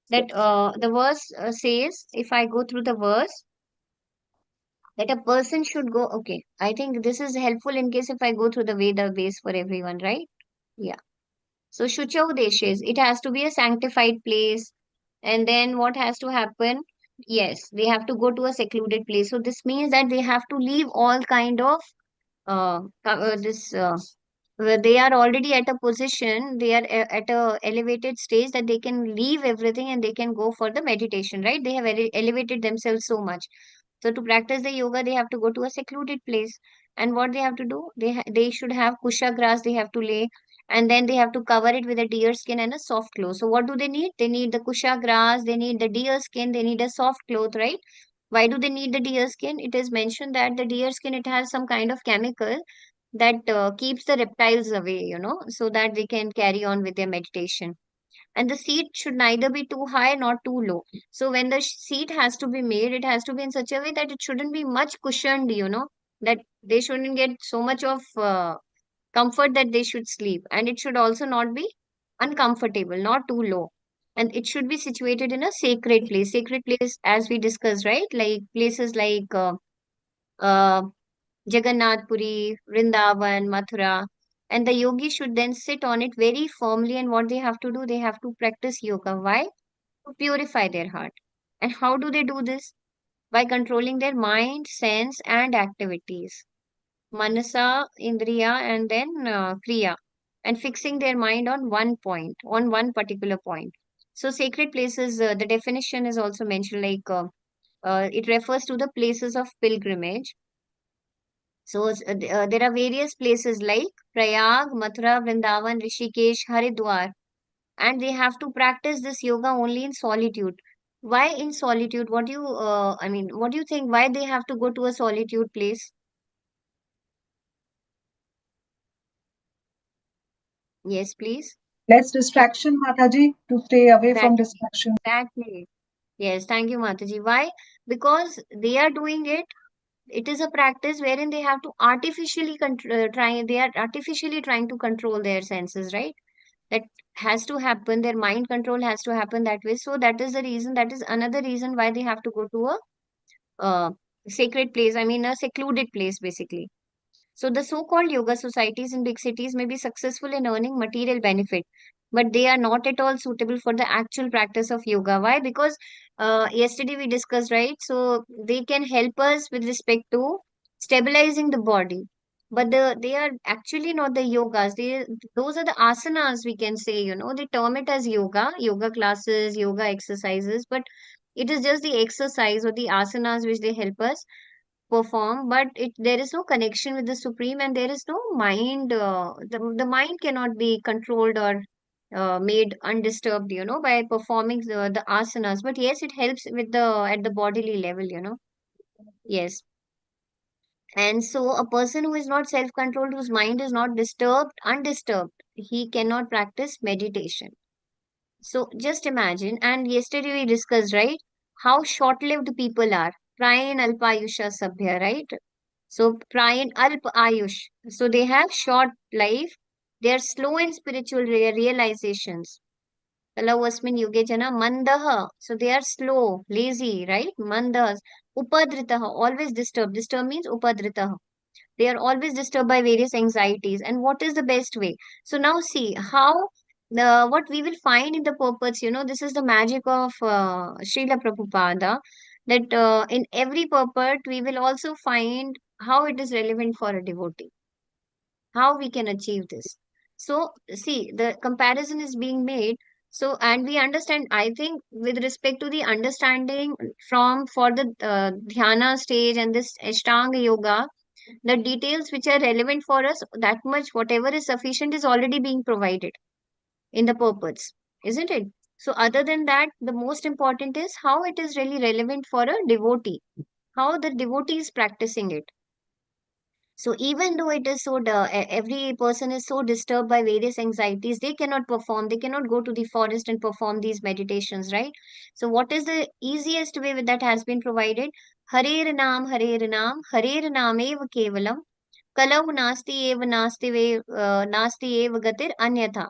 That the verse says, if I go through the verse, that a person should go. Okay, I think this is helpful in case if I go through the Veda base for everyone, right? Yeah. So Shuchau deshes, it has to be a sanctified place. And then what has to happen? Yes, they have to go to a secluded place. So this means that they have to leave all kind of this where they are already at a position, they are at a elevated stage that they can leave everything and they can go for the meditation, right? They have elevated themselves so much. So to practice the yoga, they have to go to a secluded place. And what they have to do? They should have kusha grass they have to lay, and then they have to cover it with a deer skin and a soft cloth. So what do they need? They need the kusha grass, they need the deer skin, they need a soft cloth, right? Why do they need the deer skin? It is mentioned that the deer skin, it has some kind of chemical that keeps the reptiles away, so that they can carry on with their meditation. And the seat should neither be too high nor too low. So when the seat has to be made, it has to be in such a way that it shouldn't be much cushioned, that they shouldn't get so much of comfort that they should sleep. And it should also not be uncomfortable, not too low. And it should be situated in a sacred place. Sacred place, as we discussed, right? Like places like uh, Jagannath Puri, Vrindavan, Mathura. And the yogi should then sit on it very firmly. And what they have to do, they have to practice yoga. Why? To purify their heart. And how do they do this? By controlling their mind, sense, and activities. Manasa, Indriya, and then Kriya. And fixing their mind on one point, on one particular point. So, sacred places, the definition is also mentioned like it refers to the places of pilgrimage. So there are various places like Prayag, Mathura, Vrindavan, Rishikesh, Haridwar, and they have to practice this yoga only in solitude. Why in solitude? What do you think? Why they have to go to a solitude place? Yes, please. Less distraction, Mataji, to stay away from Exactly. distraction. Exactly. Yes, thank you, Mataji. Why? Because they are doing it. It is a practice wherein they have to artificially they are artificially trying to control their senses, right? That has to happen, their mind control has to happen that way. So that is the reason, that is another reason why they have to go to a sacred place, I mean a secluded place basically. So the so-called yoga societies in big cities may be successful in earning material benefit, but they are not at all suitable for the actual practice of yoga. Why? Because yesterday we discussed, right? So they can help us with respect to stabilizing the body, but they are actually not the yogas. Those are the asanas, we can say. They term it as yoga classes, yoga exercises, but it is just the exercise or the asanas which they help us perform, but there is no connection with the supreme, and there is no mind, the mind cannot be controlled or made undisturbed, by performing the asanas. But yes, it helps with the at the bodily level, yes. And so a person who is not self controlled, whose mind is not undisturbed, he cannot practice meditation. So just imagine, and yesterday we discussed, right, how short-lived people are. Prayan Alpayusha Sabhya, right? So Prayan Alp Ayush. So they have short life. They are slow in spiritual realizations. Kalavasmin Yuge Jana Mandaha. So they are slow, lazy, right? Mandas. Upadritaha. Always disturbed. Disturb means upadritaha. They are always disturbed by various anxieties. And what is the best way? So now see how what we will find in the purports, this is the magic of Srila Prabhupada, that in every purport we will also find how it is relevant for a devotee, how we can achieve this. So see, the comparison is being made So, and we understand, I think, with respect to the understanding for the dhyana stage and this Ashtanga yoga, the details which are relevant for us, that much, whatever is sufficient, is already being provided in the purports, isn't it? So, other than that, the most important is how it is really relevant for a devotee, how the devotee is practicing it. So even though it is every person is so disturbed by various anxieties, they cannot perform, they cannot go to the forest and perform these meditations, right? So what is the easiest way that has been provided? Harer Nam, Harer Nam eva kevalam, Kalau nasti eva gatir anyatha.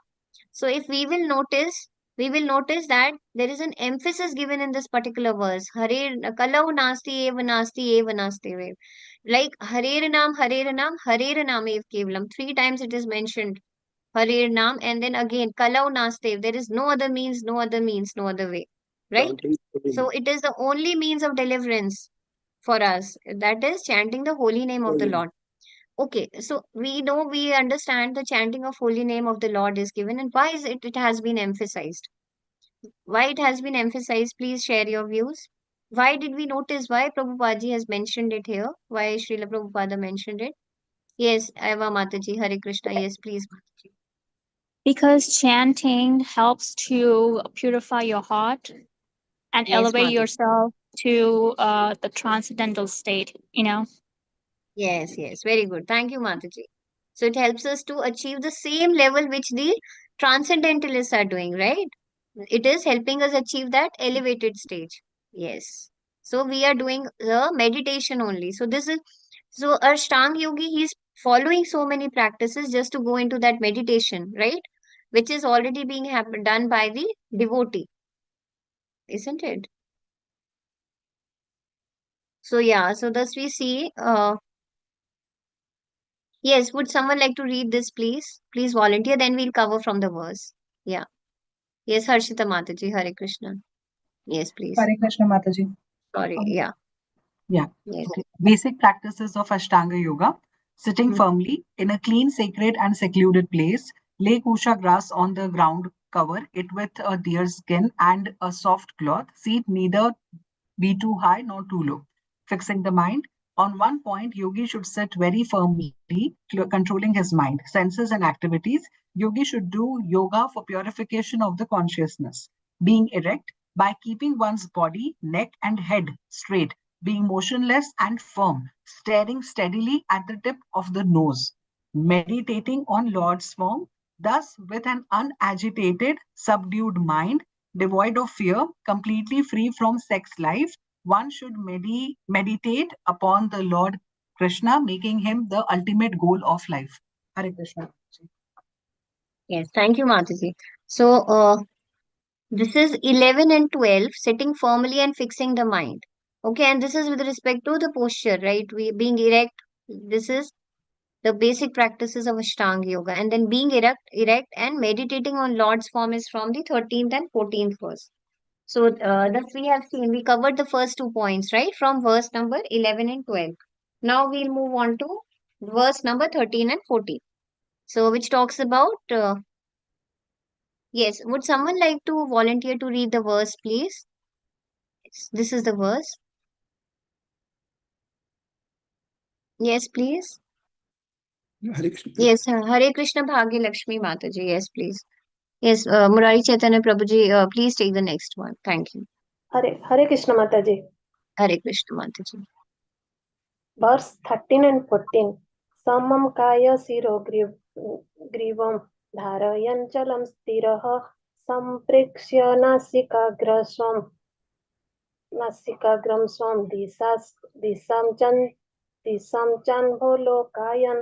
So if we will notice that there is an emphasis given in this particular verse. Hare kalau nasti eva nasti eva. Like Hare Nam, Hare Nam ev kevalam. 3 times it is mentioned. Hare Nam, and then again kalau nastev. There is no other means, no other means, no other way. Right? So it is the only means of deliverance for us. That is chanting the holy name of the Lord. Okay, so we understand the chanting of holy name of the Lord is given, and why is it has been emphasized? Why it has been emphasized? Please share your views. Why did we notice why Prabhupada has mentioned it here? Why Srila Prabhupada mentioned it? Yes, Eva Mataji, Hare Krishna. Yes, please, Mataji. Because chanting helps to purify your heart and Yes, elevate Mataji. yourself to the transcendental state, Yes, very good. Thank you, Mataji. So it helps us to achieve the same level which the transcendentalists are doing, right? It is helping us achieve that elevated stage. Yes. So we are doing the meditation only. So our Ashtanga yogi, he's following so many practices just to go into that meditation, right? Which is already being done by the devotee, isn't it? So yeah, so thus we see, yes, would someone like to read this, please? Please volunteer, then we'll cover from the verse. Yeah. Yes, Harshita Mataji, Hare Krishna. Yes, please. Hare Krishna Mataji. Sorry, Um, yeah. Yeah. Yes. Okay. Basic practices of Ashtanga Yoga. Sitting Mhm. firmly in a clean, sacred, and secluded place. Lay kusha grass on the ground. Cover it with a deer skin and a soft cloth. Seat neither be too high nor too low. Fixing the mind. On one point, yogi should sit very firmly, controlling his mind, senses, and activities. Yogi should do yoga for purification of the consciousness. Being erect by keeping one's body, neck, and head straight, being motionless and firm, staring steadily at the tip of the nose, meditating on Lord's form, thus with an unagitated, subdued mind, devoid of fear, completely free from sex life, one should meditate upon the Lord Krishna, making him the ultimate goal of life. Hare Krishna. Yes, thank you, Mataji. So, this is 11 and 12, sitting firmly and fixing the mind. Okay, and this is with respect to the posture, right? We being erect. This is the basic practices of Ashtanga Yoga. And then being erect and meditating on Lord's form is from the 13th and 14th verse. So, thus we have seen, we covered the first 2 points, right? From verse number 11 and 12. Now we'll move on to verse number 13 and 14. So, which talks about, yes, would someone like to volunteer to read the verse, please? Yes, this is the verse. Yes, please. Hare Krishna. Yes, Hare Krishna Bhagya Lakshmi Mataji. Yes, please. Yes, Murari Chaitanya Prabhuji, please take the next one. Thank you. Hare Krishna Mataji. Hare Krishna Mataji. Verse 13 and 14. Samam kaya siro grivam dharayanchalam stiraha samprekshya nasikagram swam disam chanbho lokayan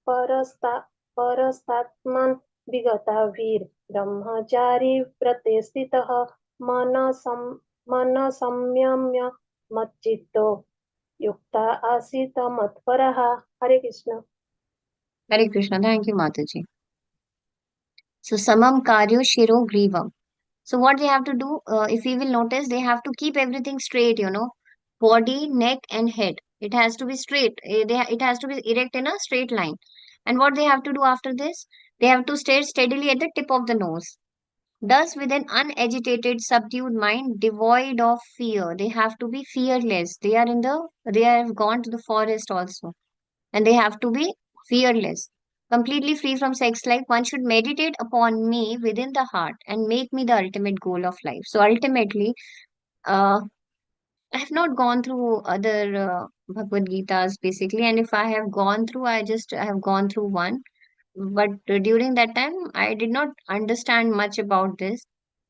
parastatman vigata vir brahmachari pratestitah mana samyamya machito Yukta Asita Matparaha. Hare Krishna. Hare Krishna. Thank you, Mataji. So, Samam Karyo Shiro Grivam. So, what they have to do, if we will notice, they have to keep everything straight, body, neck, and head. It has to be straight. It has to be erect in a straight line. And what they have to do after this? They have to stare steadily at the tip of the nose. Thus, with an unagitated, subdued mind, devoid of fear, they have to be fearless. They have gone to the forest also, and they have to be fearless. Completely free from sex life, one should meditate upon me within the heart and make me the ultimate goal of life. So ultimately, uh, I have not gone through other Bhagavad Gitas basically, and if I have gone through, I have gone through one. But during that time, I did not understand much about this.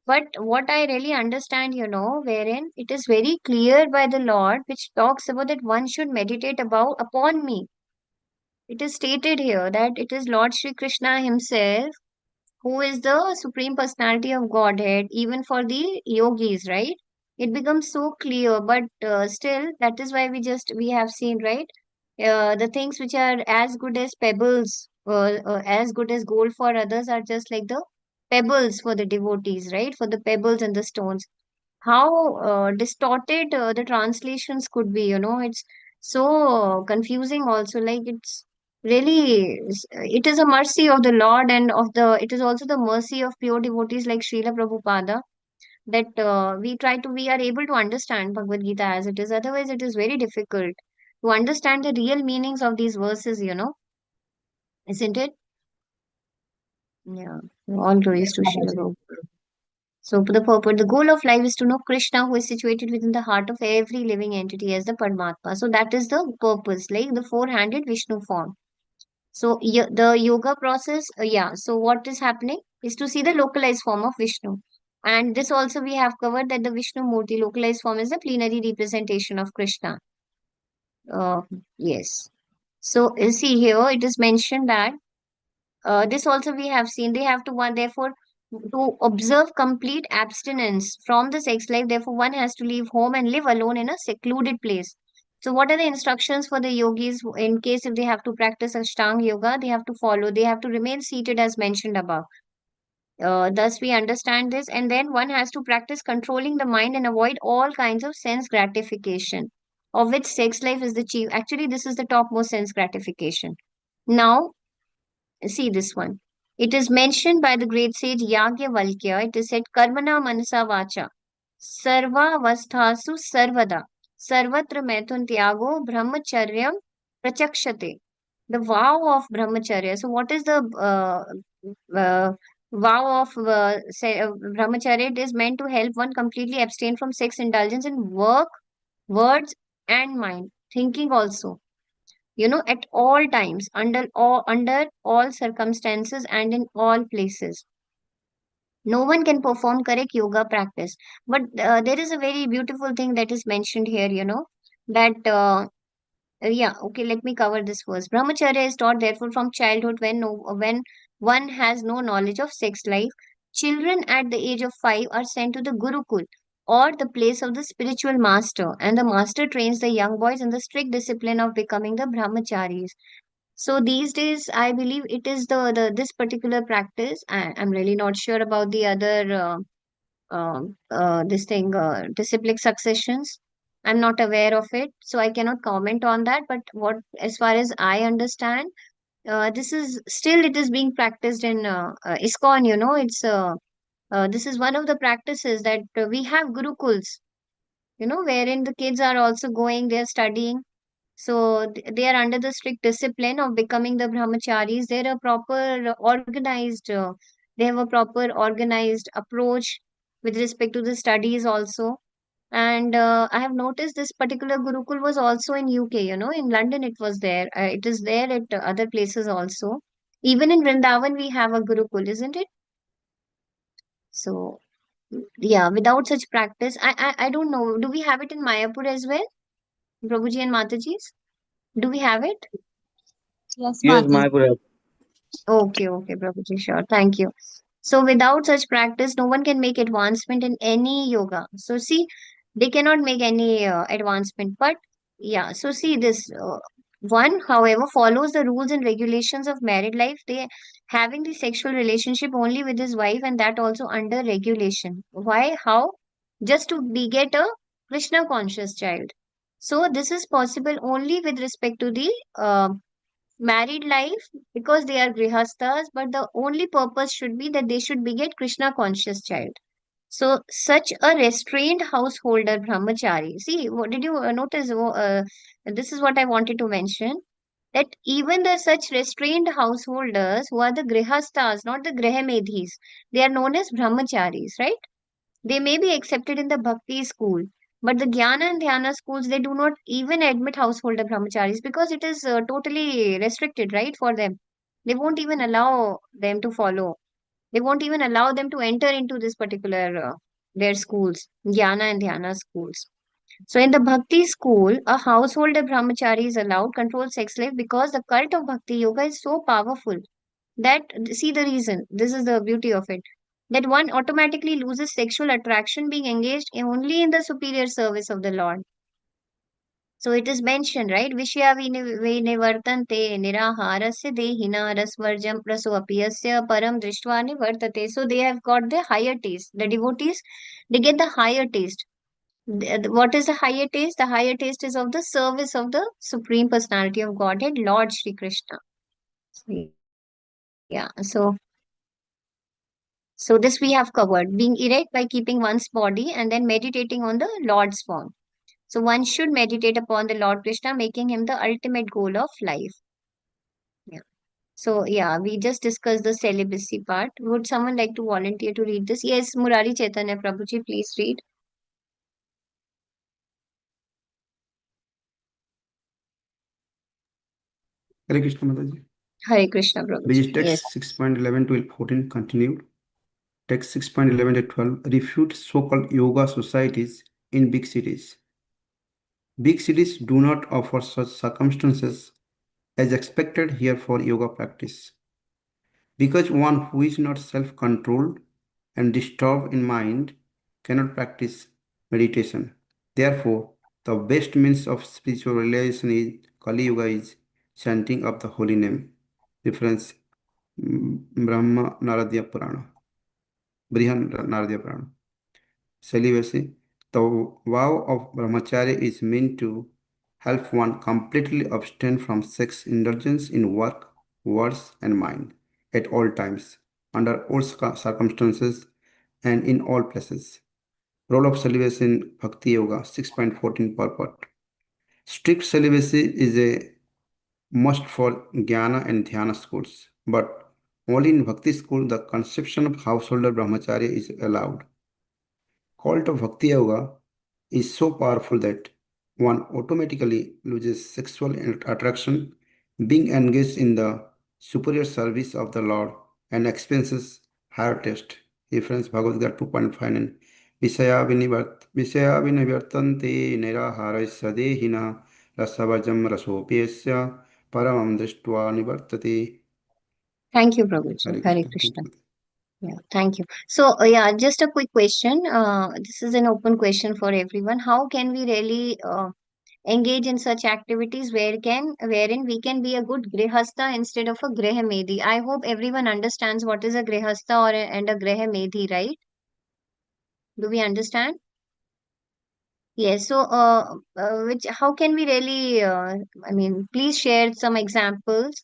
But what I really understand, wherein it is very clear by the Lord, which talks about that one should meditate about upon me. It is stated here that it is Lord Shri Krishna himself who is the Supreme Personality of Godhead, even for the yogis, right? It becomes so clear, but still, that is why we have seen, right? The things which are as good as pebbles, as good as gold for others, are just like the pebbles for the devotees, right? For the pebbles and the stones. How distorted the translations could be, it's so confusing also. Like it's really, it is a mercy of the Lord and it is also the mercy of pure devotees like Srila Prabhupada that we are able to understand Bhagavad Gita as it is. Otherwise, it is very difficult to understand the real meanings of these verses, isn't it? Yeah. All glories Yes, to Srila Mataji. Prabhupada. So, the goal of life is to know Krishna, who is situated within the heart of every living entity as the Paramatma. So, that is the purpose, like the four-handed Vishnu form. So, the yoga process, yeah. So, what is happening is to see the localized form of Vishnu. And this also we have covered that the Vishnu Murti localized form is the plenary representation of Krishna. Uh, yes. So, you see here, it is mentioned that this also we have seen they have to one therefore to observe complete abstinence from the sex life. Therefore, one has to leave home and live alone in a secluded place. So, what are the instructions for the yogis in case if they have to practice Ashtanga yoga? They have to follow. They have to remain seated as mentioned above. Thus, we understand this, and then one has to practice controlling the mind and avoid all kinds of sense gratification, of which sex life is the chief. Actually, this is the topmost sense gratification. Now, see this one. It is mentioned by the great sage Yagyavalkya. It is said, Karmana Manasa Vacha, Sarva Avasthasu Sarvada, Sarvatra Maithun Tyago, Brahmacharyam Prachakshate. The vow of Brahmacharya. So, what is the vow of Brahmacharya? It is meant to help one completely abstain from sex indulgence in work, words, and mind. Thinking also, at all times, under all circumstances and in all places. No one can perform correct yoga practice. But there is a very beautiful thing that is mentioned here, that yeah, okay, let me cover this first. Brahmacharya is taught therefore from childhood when one has no knowledge of sex life. Children at the age of 5 are sent to the Gurukul, or the place of the spiritual master, and the master trains the young boys in the strict discipline of becoming the brahmacharis. So these days, I believe it is the this particular practice. I'm really not sure about the other this thing disciplic successions. I'm not aware of it, so I cannot comment on that. But what, as far as I understand, this is still it is being practiced in ISKCON. This is one of the practices that we have gurukuls. Wherein the kids are also going, they are studying, so they are under the strict discipline of becoming the brahmacharis. They're a proper organized, they have a proper organized approach with respect to the studies also. And I have noticed this particular Gurukul was also in UK, in London it was there. It is there at other places also. Even in Vrindavan we have a Gurukul, isn't it? So, yeah, without such practice, I don't know. Do we have it in Mayapur as well? Prabhuji and Mataji's? Do we have it? Yes, Yes, Mataji. my brother. Okay, Prabhuji, sure. Thank you. So without such practice, no one can make advancement in any yoga. So see, they cannot make any advancement. But yeah, so see this one, however, follows the rules and regulations of married life. They having the sexual relationship only with his wife, and that also under regulation. Why? How? Just to beget a Krishna conscious child. So this is possible only with respect to the married life because they are grihasthas, but the only purpose should be that they should beget Krishna conscious child. So such a restrained householder brahmachari. See, what did you notice? This is what I wanted to mention. That even the such restrained householders who are the grihasthas, not the grihemedhis, they are known as brahmacharis, right? They may be accepted in the bhakti school, but the jnana and dhyana schools, they do not even admit householder brahmacharis because it is totally restricted, right, for them. They won't even allow them to follow. They won't even allow them to enter into this particular their schools, jnana and dhyana schools. So in the bhakti school, a householder brahmachari is allowed controlled sex life because the cult of bhakti yoga is so powerful that, see the reason, this is the beauty of it, that one automatically loses sexual attraction being engaged only in the superior service of the Lord. So it is mentioned, right? Vishya vinivartante niraharasya dehina rasvarjam prasoapiyasya param drishtva nivartate. So they have got the higher taste. The devotees, they get the higher taste. What is the higher taste? The higher taste is of the service of the Supreme Personality of Godhead, Lord Shri Krishna. So, yeah, so this we have covered. Being erect by keeping one's body and then meditating on the Lord's form. So one should meditate upon the Lord Krishna, making him the ultimate goal of life. Yeah. So yeah, we just discussed the celibacy part. Would someone like to volunteer to read this? Yes, Murari Chaitanya Prabhuji, please read. Hare Krishna Mataji. Hare Krishna This Prabhuji. is Yes. text 6.11 to 14 continued. Text 6.11 to 12 refute so-called yoga societies in big cities. Big cities do not offer such circumstances as expected here for yoga practice. Because one who is not self-controlled and disturbed in mind cannot practice meditation. Therefore, the best means of spiritual realization is Kali Yoga is chanting of the holy name. Reference Brahma Naradya Purana. Brihan Naradya Purana. Celibacy. The vow of brahmacharya is meant to help one completely abstain from sex indulgence in work, words, and mind at all times, under all circumstances, and in all places. Role of celibacy in Bhakti Yoga 6.14 purport. Strict celibacy is a must for Jnana and Dhyana schools, but only in Bhakti school the conception of householder brahmacharya is allowed. Cult of Bhakti Yoga is so powerful that one automatically loses sexual attraction being engaged in the superior service of the Lord and experiences higher taste. Reference Bhagavad 2.5 Visaya vinivartante niraharai sadehina rasavajam rasopiyasya paramam drishtva nivartate. Thank you, Prabhuji. Hare Hare Krishna. Thank Krishna. you. Yeah, thank you. So, yeah, just a quick question. This is an open question for everyone. How can we really engage in such activities wherein we can be a good grihastha instead of a grihemedhi? I hope everyone understands what is a grihastha and a grihemedhi, right? Do we understand? Yes. So, how can we really, please share some examples,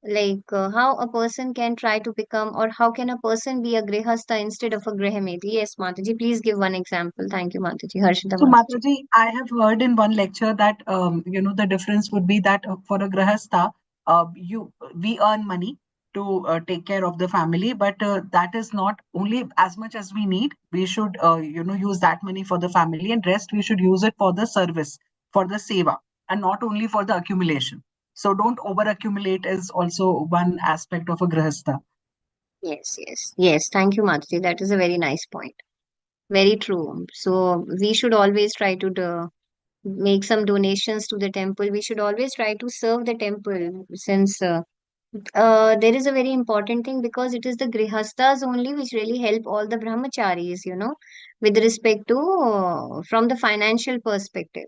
like how a person can try to become, or how can a person be a grihastha instead of a grihemedhi? Yes, Mataji, please give one example. Thank you, Mataji. Harshita So, Mataji. Mataji, I have heard in one lecture that the difference would be that for a grahastha, you we earn money to take care of the family, but that is not only as much as we need. We should use that money for the family, and rest we should use it for the service, for the seva, and not only for the accumulation. So, don't over accumulate is also one aspect of a grahastha. Yes, yes, yes. Thank you, Mataji. That is a very nice point. Very true. So we should always try to make some donations to the temple. We should always try to serve the temple, since there is a very important thing, because it is the grihasthas only which really help all the brahmacharis, with respect to from the financial perspective,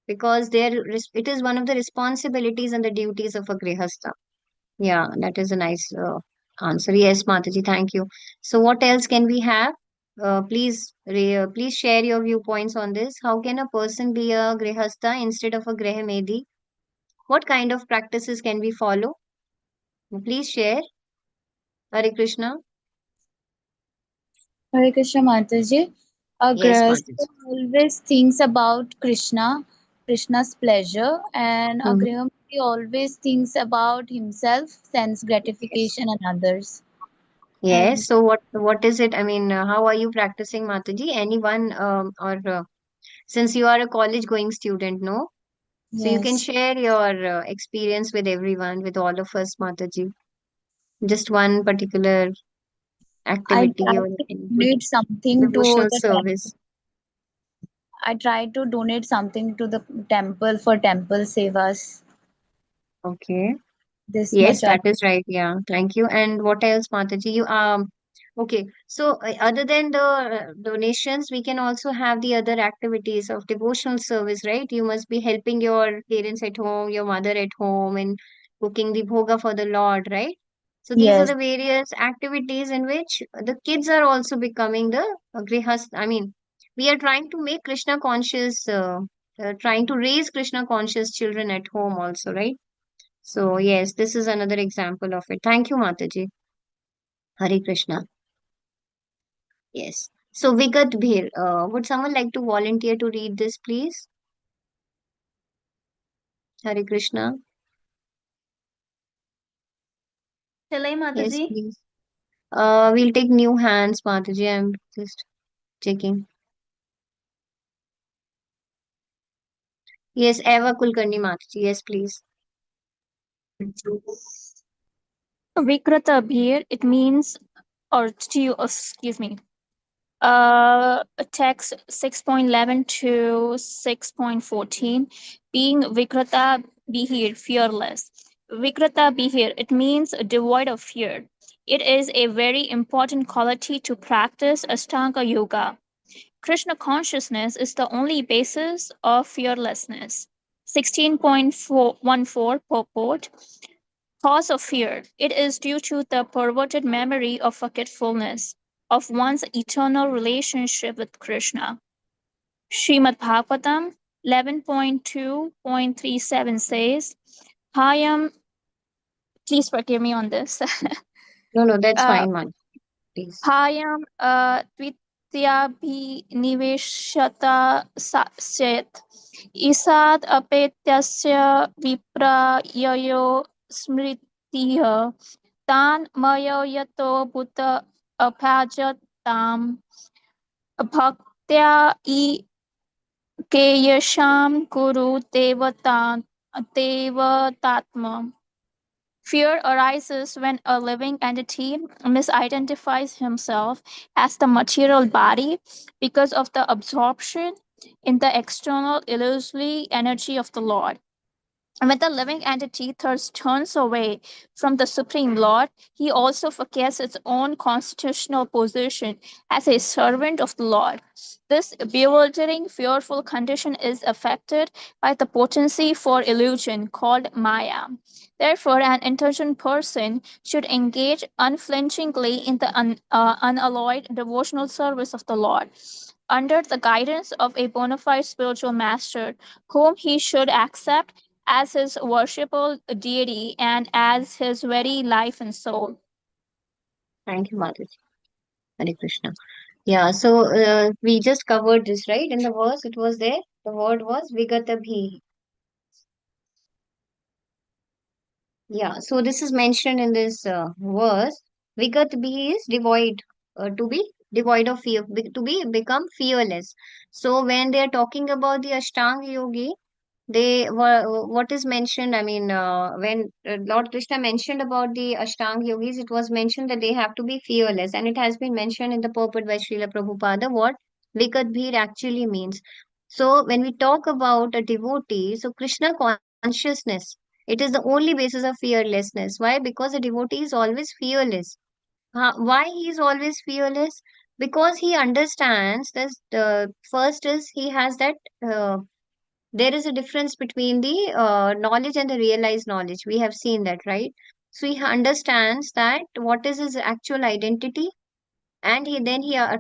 because it is one of the responsibilities and the duties of a grihastha. Yeah, that is a nice answer. Yes, Mataji, thank you. So, what else can we have? Please share your viewpoints on this. How can a person be a grihastha instead of a grihemedhi? What kind of practices can we follow? Please share. Hare Krishna. Hare Krishna Mataji. A Yes, grahastha Mataji. always thinks about Krishna's pleasure, and a Mhm. Grahastha always thinks about himself, sense Yes. gratification, and others. Yes. And So what is it? I mean, how are you practicing, Mataji? Anyone or since you are a college going student, no? So you can yes, share your experience with everyone, with all of us, Mataji. Just one particular I activity try or to any good donate something to devotional the temple. service. I try to donate something to the temple for temple sevas. Okay. This Yes, much I that is right. Yeah. Thank you. And what else, Mataji? Okay. So other than the donations, we can also have the other activities of devotional service, right? You must be helping your parents at home, your mother at home, and cooking the bhoga for the Lord, right? So these are yes. the various activities in which the kids are also becoming the grihast. I mean, we are trying to make Krishna conscious, trying to raise Krishna conscious children at home also, right? So yes, this is another example of it. Thank you, Mataji. Hare Krishna. Yes. So Vigat Bhir, would someone like to volunteer to read this, please? Hare Krishna. Shall I, Yes, Mataji? please. We'll take new hands, Mataji. I'm just checking. Yes, Eva Kulkarni Mataji. Yes, please. Vikrata Bhir, it means, or to, excuse me, text 6.11 to 6.14, being Vikrata Bihir, fearless. Vikrata Bihir, it means devoid of fear. It is a very important quality to practice Ashtanga Yoga. Krishna consciousness is the only basis of fearlessness. 16.14 purport. Cause of fear. It is due to the perverted memory of forgetfulness of one's eternal relationship with Krishna. Srimad Bhagavatam 11.2.37 says, Hayam, please forgive me on this. No, no, that's uh, fine, Mataji. Please. Hayam Tvityabhiniveshata Set Isad Apetyasya Viprayayo Smritiha Tan Mayo Yato Bhuta Abhajatam Bhaktya Keyasham Guru Devatatma. Fear arises when a living entity misidentifies himself as the material body because of the absorption in the external illusory energy of the Lord. And when the living entity thus turns away from the Supreme Lord, he also forgets its own constitutional position as a servant of the Lord. This bewildering, fearful condition is affected by the potency for illusion called Maya. Therefore, an intelligent person should engage unflinchingly in the unalloyed devotional service of the Lord under the guidance of a bona fide spiritual master, whom he should accept as his worshipable deity and as his very life and soul. Thank you, Mataji. Hare Krishna. Yeah, so we just covered this, right? In the verse, it was there. The word was Vigata Bhi. Yeah, so this is mentioned in this verse. Vigat bhi is devoid, to be devoid of fear, to be become fearless. So when they are talking about the Ashtanga Yogi, they were what is mentioned. I mean, when Lord Krishna mentioned about the Ashtanga Yogis, it was mentioned that they have to be fearless, and it has been mentioned in the purport by Srila Prabhupada what Vigat bhi actually means. So when we talk about a devotee, so Krishna consciousness, it is the only basis of fearlessness. Why? Because a devotee is always fearless. Why he is always fearless? Because he understands that first is he has that there is a difference between the knowledge and the realized knowledge. We have seen that, right? So he understands that what is his actual identity, and he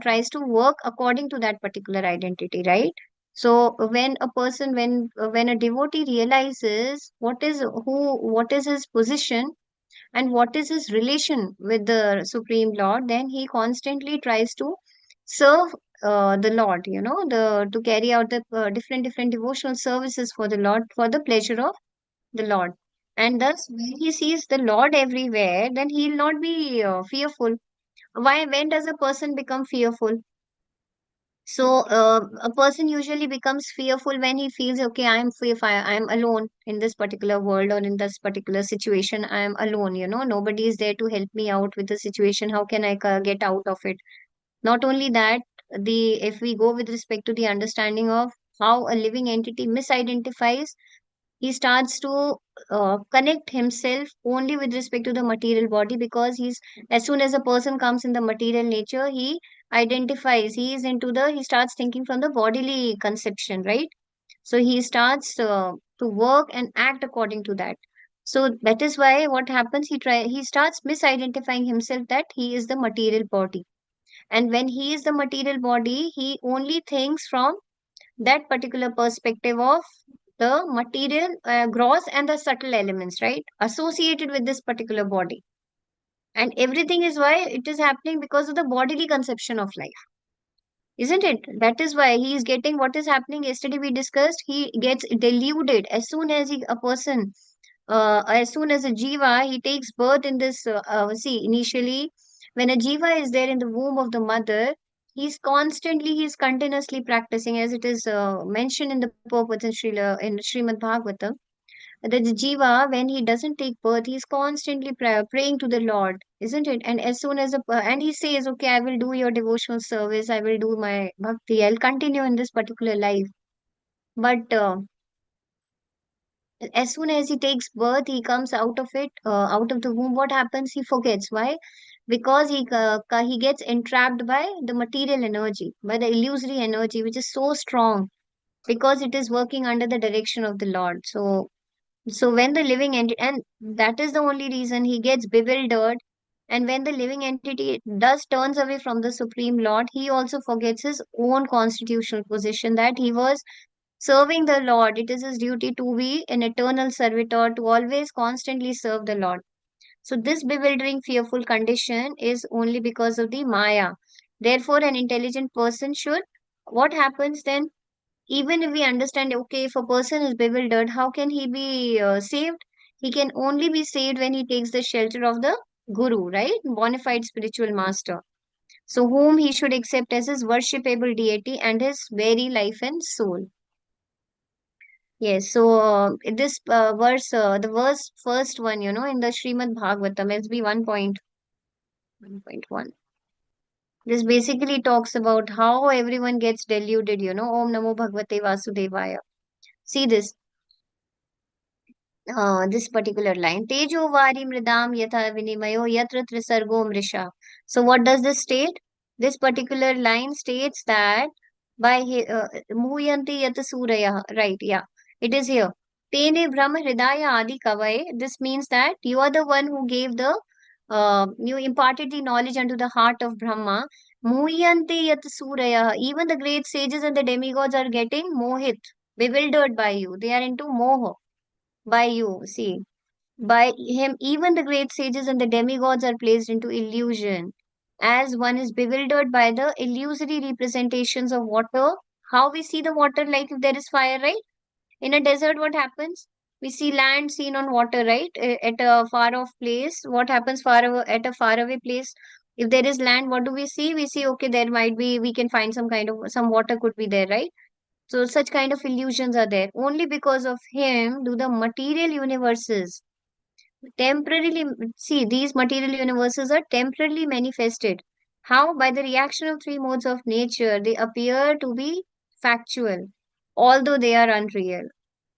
tries to work according to that particular identity, right? So when a person, when a devotee realizes what is his position and what is his relation with the Supreme Lord, then he constantly tries to serve the Lord, to carry out the different devotional services for the Lord, for the pleasure of the Lord. And thus, when he sees the Lord everywhere, then he will not be fearful. Why? When does a person become fearful? So, a person usually becomes fearful when he feels, okay, I am alone in this particular world or in this particular situation. I am alone, nobody is there to help me out with the situation. How can I get out of it? Not only that, if we go with respect to the understanding of how a living entity misidentifies, he starts to connect himself only with respect to the material body, because as soon as a person comes in the material nature, he identifies, he starts thinking from the bodily conception, right? So he starts to work and act according to that. So that is why what happens, he starts misidentifying himself that he is the material body. And when he is the material body, he only thinks from that particular perspective of the material, gross and the subtle elements, right, associated with this particular body. And everything is why it is happening because of the bodily conception of life, isn't it? That is why he is getting what is happening. Yesterday we discussed, he gets deluded as soon as a person, as soon as a jiva, he takes birth in this. See, initially, when a jiva is there in the womb of the mother, he's continuously practicing, as it is mentioned in the purpose in Srimad Bhagavatam, that the jiva, when he doesn't take birth, he's constantly praying to the Lord, isn't it? And as soon as and he says, okay, I will do your devotional service, I will do my bhakti, I'll continue in this particular life. But as soon as he takes birth, he comes out of it, out of the womb. What happens? He forgets. Why? Because he gets entrapped by the material energy, by the illusory energy, which is so strong, because it is working under the direction of the Lord. So when the living entity, and that is the only reason he gets bewildered. And when the living entity does turns away from the Supreme Lord, he also forgets his own constitutional position, that he was serving the Lord. It is his duty to be an eternal servitor, to always constantly serve the Lord. So this bewildering, fearful condition is only because of the Maya. Therefore, an intelligent person should, what happens then? Even if we understand, okay, if a person is bewildered, how can he be saved? He can only be saved when he takes the shelter of the Guru, right? Bona fide spiritual master. So, whom he should accept as his worshipable deity and his very life and soul. Yes, so this verse, the verse first one, in the Srimad Bhagavatam, SB 1.1. This basically talks about how everyone gets deluded, Om Namo Bhagavate Vasudevaya. See this particular line. Tejo vari mridam yatha vinimayo yatra trisargo mrisha. So what does this state? This particular line states that muhyanti yata suraya. Right, yeah. It is here. Tene brahma hridaya adi kavai. This means that you are the one who gave you imparted the knowledge unto the heart of Brahma. Muhyanti yata suraya. Even the great sages and the demigods are getting mohit, bewildered by you. They are into moha by you. See, by him, even the great sages and the demigods are placed into illusion, as one is bewildered by the illusory representations of water. How we see the water, like if there is fire, right? In a desert, what happens? We see land seen on water, right? At a far off place, what happens at a far away place? If there is land, what do we see? We see, okay, there might be, we can find some water could be there, right? So such kind of illusions are there. Only because of him do the material universes temporarily, see, these material universes are temporarily manifested. How? By the reaction of three modes of nature, they appear to be factual, although they are unreal.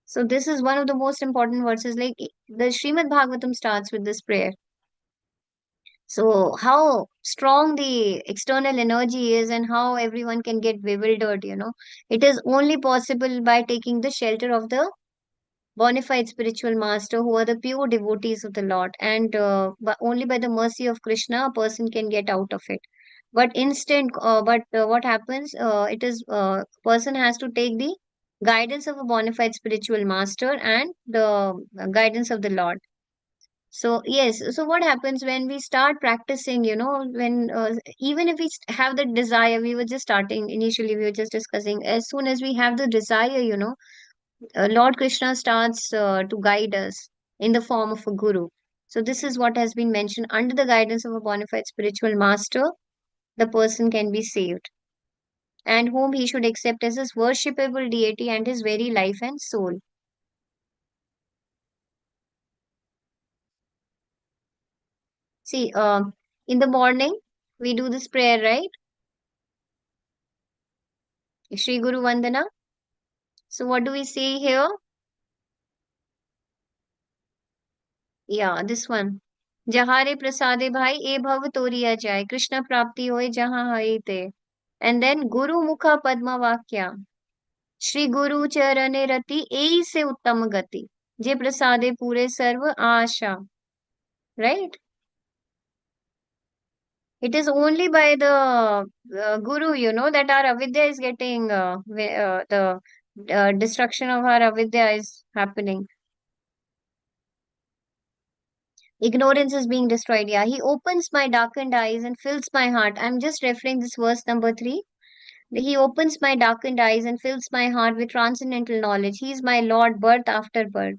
So this is one of the most important verses. Like the Srimad Bhagavatam starts with this prayer. So how strong the external energy is and how everyone can get bewildered, It is only possible by taking the shelter of the bona fide spiritual master, who are the pure devotees of the Lord. And only by the mercy of Krishna, a person can get out of it. But what happens? It is person has to take the guidance of a bona fide spiritual master and the guidance of the Lord. So yes, so what happens when we start practicing, when even if have the desire, we were just starting initially, we were just discussing, as soon as we have the desire, Lord Krishna starts to guide us in the form of a guru. So this is what has been mentioned: under the guidance of a bona fide spiritual master, the person can be saved, and whom he should accept as his worshipable deity and his very life and soul. See, in the morning, we do this prayer, right? Shri Guru Vandana. So what do we say here? Yeah, this one. Jahare prasade bhai e bhav toriya jai. Krishna prapti hoye jahan hai te. And then Guru Mukha Padma Vakya. Shri Guru Charane Rati ei se uttam gati. Je prasade pure sarva asha. Right? It is only by the Guru, that our avidya is getting, the destruction of our avidya is happening. Ignorance is being destroyed. Yeah, he opens my darkened eyes and fills my heart. I'm just referring this verse number 3. He opens my darkened eyes and fills my heart with transcendental knowledge. He is my Lord, birth after birth.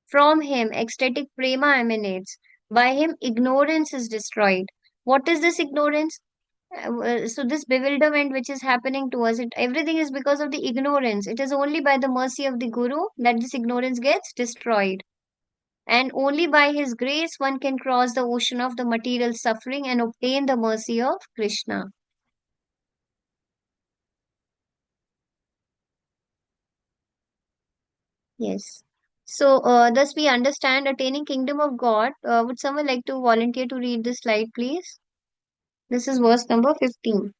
From him, ecstatic prema emanates. By him, ignorance is destroyed. What is this ignorance? So this bewilderment which is happening to us, everything is because of the ignorance. It is only by the mercy of the Guru that this ignorance gets destroyed. And only by his grace one can cross the ocean of the material suffering and obtain the mercy of Krishna. Yes. So thus we understand attaining kingdom of God. Would someone like to volunteer to read this slide, please? This is verse number 15.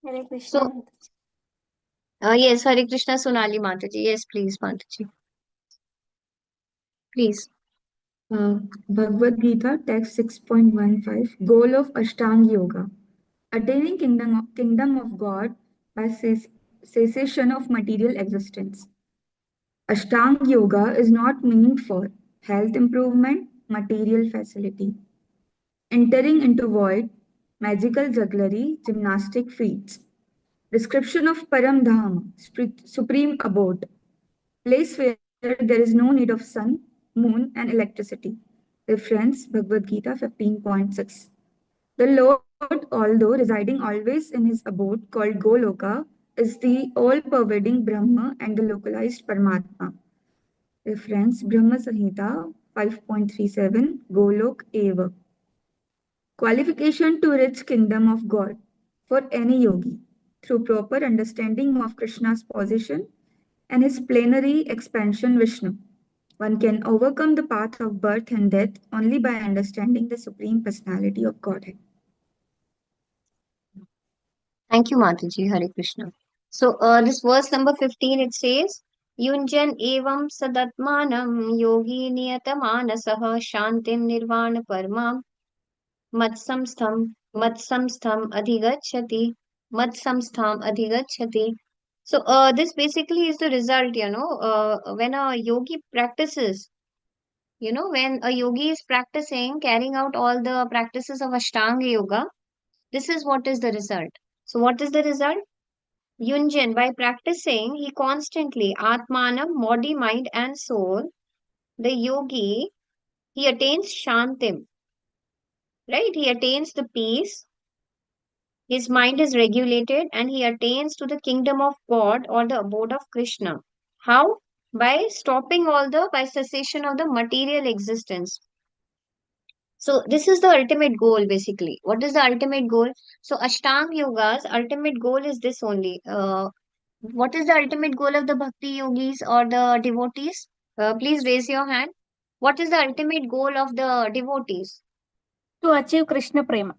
Hare Krishna. So, yes, Hare Krishna Sonali Mataji. Yes, please, Mataji. Please. Bhagavad Gita, text 6.15, goal of Ashtanga Yoga. Attaining kingdom of God by cessation of material existence. Ashtanga Yoga is not meant for health improvement, material facility. Entering into void, magical jugglery, gymnastic feats. Description of Param Dham, supreme abode. Place where there is no need of sun, moon, and electricity. Reference Bhagavad Gita 15.6. The Lord, although residing always in his abode called Goloka, is the all-pervading Brahma and the localized Paramatma. Reference Brahma Samhita 5.37 Golok Eva. Qualification to reach kingdom of God for any yogi through proper understanding of Krishna's position and his plenary expansion Vishnu. One can overcome the path of birth and death only by understanding the Supreme Personality of Godhead. Thank you, Mataji. Hare Krishna. So, this verse number 15, it says, Yunjan evam sadatmanam yogi niyatamanasah shantim nirvana parmam matsamstham adhigachati adhigachati. So, this basically is the result, when a yogi practices, when a yogi is practicing, carrying out all the practices of Ashtanga Yoga, this is what is the result. So, what is the result? Yunjan, by practicing, he constantly, Atmanam, body, mind, and soul, the yogi, he attains Shantim, right? He attains the peace, his mind is regulated, and he attains to the kingdom of God or the abode of Krishna. How? By by cessation of the material existence. So this is the ultimate goal, basically. What is the ultimate goal? So Ashtanga Yoga's ultimate goal is this only. What is the ultimate goal of the bhakti yogis or the devotees? Please raise your hand. What is the ultimate goal of the devotees? To achieve Krishna Prema.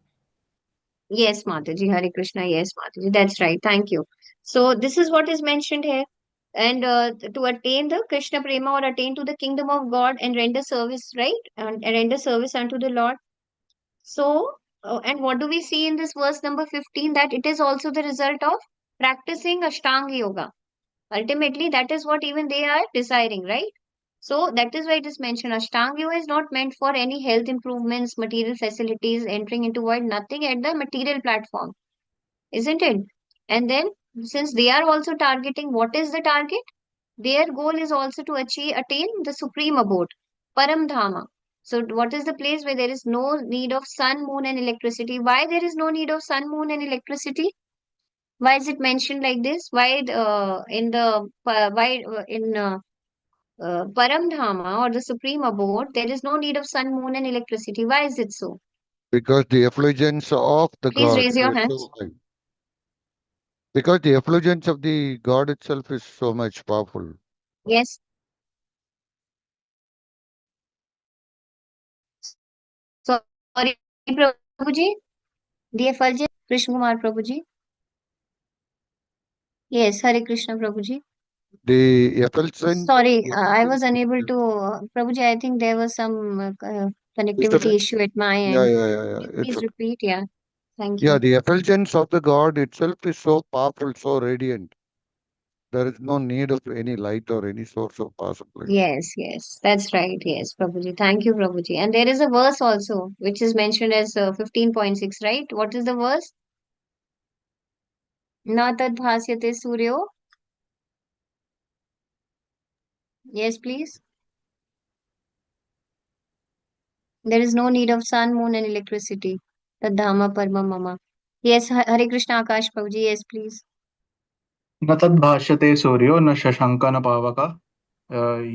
Yes, Mataji, Hare Krishna. Yes, Mataji, that's right. Thank you. So this is what is mentioned here. And to attain the Krishna Prema or attain to the kingdom of God and render service, right? And render service unto the Lord. So And what do we see in this verse number 15? That it is also the result of practicing Ashtanga Yoga. Ultimately, that is what even they are desiring, right? So that is why it is mentioned Ashtanga Yoga is not meant for any health improvements, material facilities, entering into void, nothing at the material platform, isn't it? And then, since they are also targeting, what is the target? Their goal is also to attain the supreme abode, Param Dhama. So, what is the place where there is no need of sun, moon, and electricity? Why there is no need of sun, moon, and electricity? Why is it mentioned like this? Why in the why in Param Dhama or the supreme abode there is no need of sun, moon, and electricity? Why is it so? Because the effulgence of the Please God raise your is hands. so high. Because the effulgence of the God itself is so much powerful. Yes. Sorry, Prabhuji. The effulgence, Krishna Kumar Prabhuji. Yes, Hare Krishna Prabhuji. The effulgence. Sorry, I was unable to, Prabhuji, I think there was some connectivity issue at my Yeah, end. yeah, yeah, yeah. Can you It's please okay. repeat? Yeah, thank Yeah, you. the effulgence of the God itself is so powerful, so radiant. There is no need of any light or any source of possibility. Yes, yes, that's right. Yes, Prabhuji. Thank you, Prabhuji. And there is a verse also, which is mentioned as 15.6, right? What is the verse? Na tad bhasyate suryo. Yes, please. There is no need of sun, moon, and electricity. Tadhama parma mama. Yes, Hare Krishna Akash Prabhuji. Yes, please. न तद्भाष्यते सूर्यो न शशाङ्क न पावकः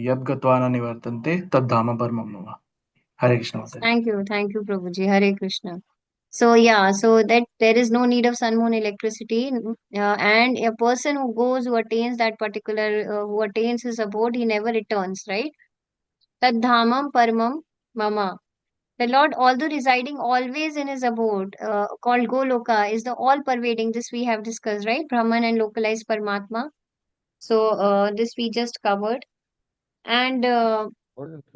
यद्गत्वा न निवर्तन्ते तद्धाम परमं मम. Hare Krishna Mataji. Thank you, Prabhuji. Hare Krishna. So yeah, so that there is no need of sun, moon, electricity, and a person who goes, who attains that particular, who attains his abode, he never returns, right? Tad dhamam paramam mama. The Lord, although residing always in his abode, called Goloka, is the all-pervading. This we have discussed, right? Brahman and localized Paramatma. So this we just covered. And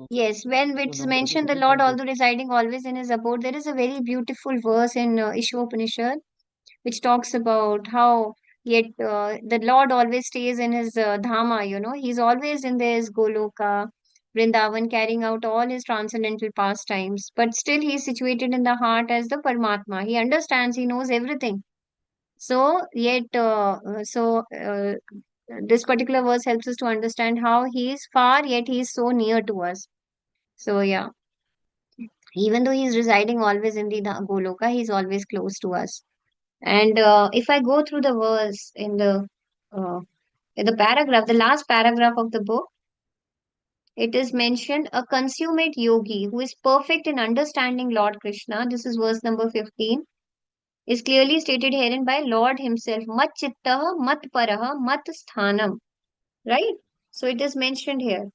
yes, when it's mentioned the Lord, although residing always in his abode, there is a very beautiful verse in Ishopanishad which talks about how yet the Lord always stays in his Dhama, he's always in his Goloka, Vrindavan, carrying out all his transcendental pastimes, but still he is situated in the heart as the Paramatma. He understands, he knows everything. So, yet, this particular verse helps us to understand how he is far, yet he is so near to us. So, yeah, even though he is residing always in the Goloka, he is always close to us. And if I go through the verse uh, in the paragraph, the last paragraph of the book, it is mentioned a consummate yogi who is perfect in understanding Lord Krishna. This is verse number 15. Is clearly stated herein by Lord himself. Mat chittaha, mat paraha, mat sthanam. Right? So it is mentioned here.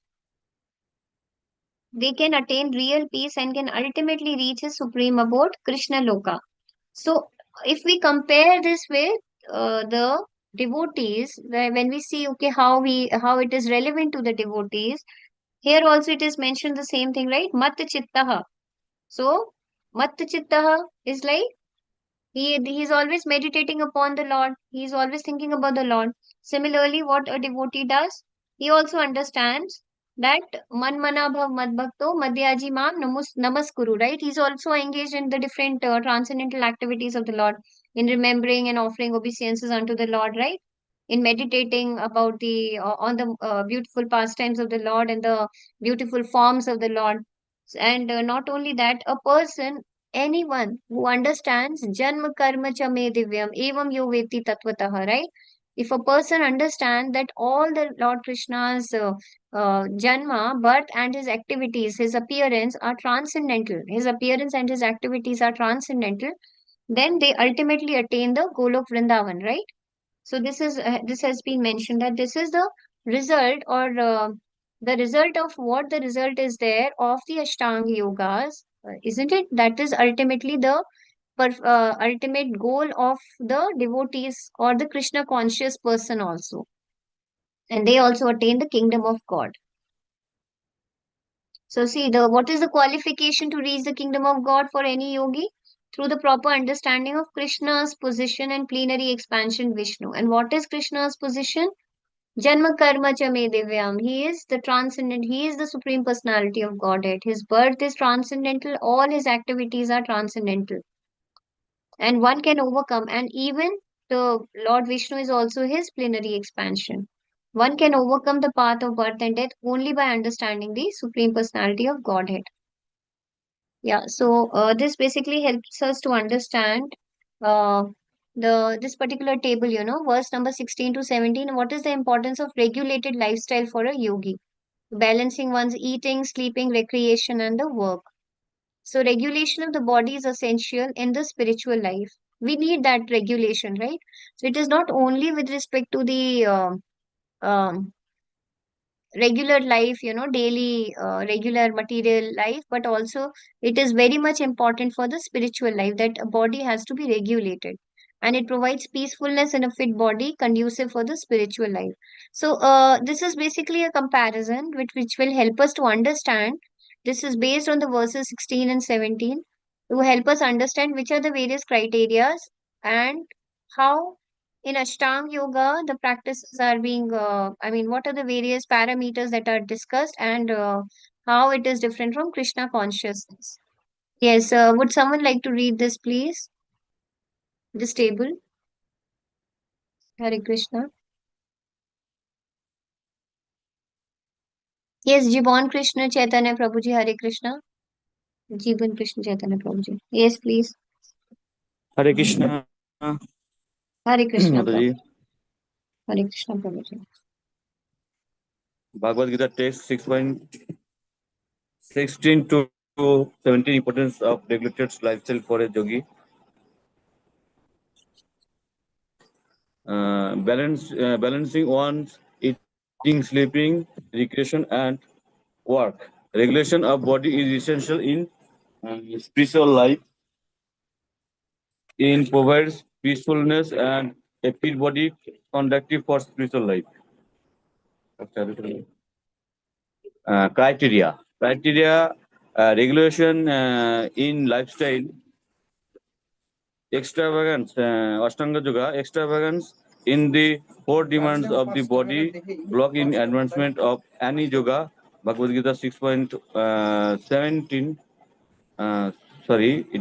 They can attain real peace and can ultimately reach his supreme abode, Krishna Loka. So, if we compare this with the devotees, when we see okay how it is relevant to the devotees, here also it is mentioned the same thing, right? Mat chittaha. So, mat chittaha is like he is always meditating upon the Lord. He is always thinking about the Lord. Similarly, what a devotee does, he also understands that man mana bhav mad bhakto madhyaji mam namaskuru, right? He's also engaged in the different transcendental activities of the Lord, in remembering and offering obeisances unto the Lord, right? In meditating about the on the beautiful pastimes of the Lord and the beautiful forms of the Lord. And not only that, a person, anyone who understands janma karma cha me divyam evam yo veti tatvatah, right? If a person understands that all the Lord Krishna's janma, birth, and his activities, his appearance are transcendental, his appearance and his activities are transcendental, then they ultimately attain the goal of Vrindavan, right? So this has been mentioned that this is the result, or the result of what the result is there of the Ashtanga yogas, isn't it? That is ultimately the ultimate goal of the devotees or the Krishna conscious person also, and they also attain the kingdom of God. So see, the what is the qualification to reach the kingdom of God for any yogi? through the proper understanding of Krishna's position and plenary expansion Vishnu. And what is Krishna's position? Janma karma cha me divyam. He is the transcendent. He is the supreme personality of Godhead. His birth is transcendental. All his activities are transcendental. And one can overcome. And even the Lord Vishnu is also his plenary expansion. One can overcome the path of birth and death only by understanding the supreme personality of Godhead. Yeah, so this basically helps us to understand uh, this particular table, verse number 16 to 17. What is the importance of regulated lifestyle for a yogi? Balancing one's eating, sleeping, recreation, and the work. So regulation of the body is essential in the spiritual life. We need that regulation, right? So it is not only with respect to the um, regular life, daily regular material life, but also it is very much important for the spiritual life that a body has to be regulated. And it provides peacefulness in a fit body conducive for the spiritual life. So this is basically a comparison which will help us to understand. This is based on the verses 16 and 17 to help us understand which are the various criterias and how in Ashtanga Yoga, the practices are being, what are the various parameters that are discussed and how it is different from Krishna consciousness? Yes, would someone like to read this, please? This table. Hare Krishna. Yes, Jivan Krishna Chaitanya Prabhuji, Hare Krishna. Jivan Krishna Chaitanya Prabhuji. Yes, please. Hare Krishna. Hare Krishna. Mataji. Hare Krishna Prabhuji. Bhagavad Gita text 6.16 to 17 importance of regulated lifestyle for a yogi. Balancing one's eating, sleeping, recreation, and work. Regulation of body is essential in spiritual life. It provides peacefulness and a fit body conducive for spiritual life. Criteria regulation in lifestyle. Extravagance, Ashtanga Yoga, extravagance in the four demands of the body, block in advancement of any yoga. Bhagavad Gita 6.17.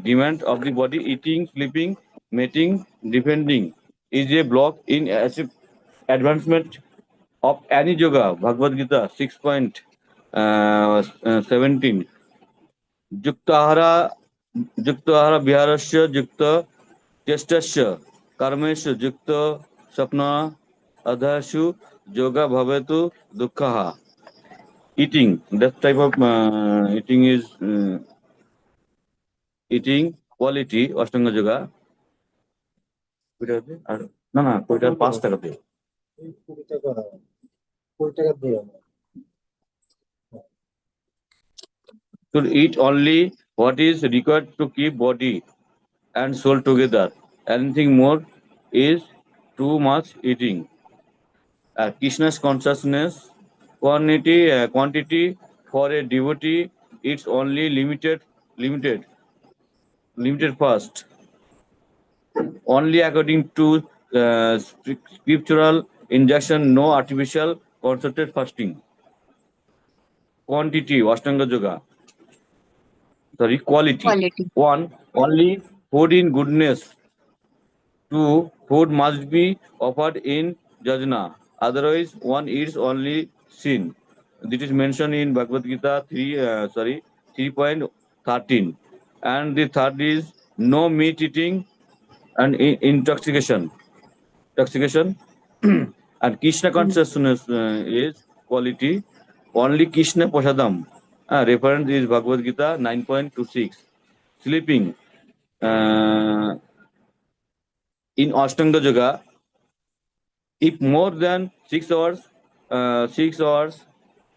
Demand of the body, eating, sleeping, mating, defending is a block in advancement of any yoga. Bhagavad Gita 6.17. Yuktahara viharasya yukta चेष्टस्य कर्मेषु युक्त सपना अधासु yoga bhavetu dukkha. Eating, that type of eating is eating quality Ashtanga yoga. না কোইটা 5 টাকা দিয়ে should eat only what is required to keep body and soul together. Anything more is too much eating. Krishna's consciousness quantity for a devotee, it's only limited first. Only according to scriptural injunction, no artificial concentrated fasting. Quantity, Ashtanga Yoga. Quality. One, only food in goodness. Two, food must be offered in jajna. Otherwise, one eats only sin. This is mentioned in Bhagavad Gita 3.13. And the third is no meat eating and intoxication. And Krishna consciousness is quality. Only Krishna Prasadam. Reference is Bhagavad Gita 9.26. Sleeping. In Ashtanga Yoga, if more than 6 hours,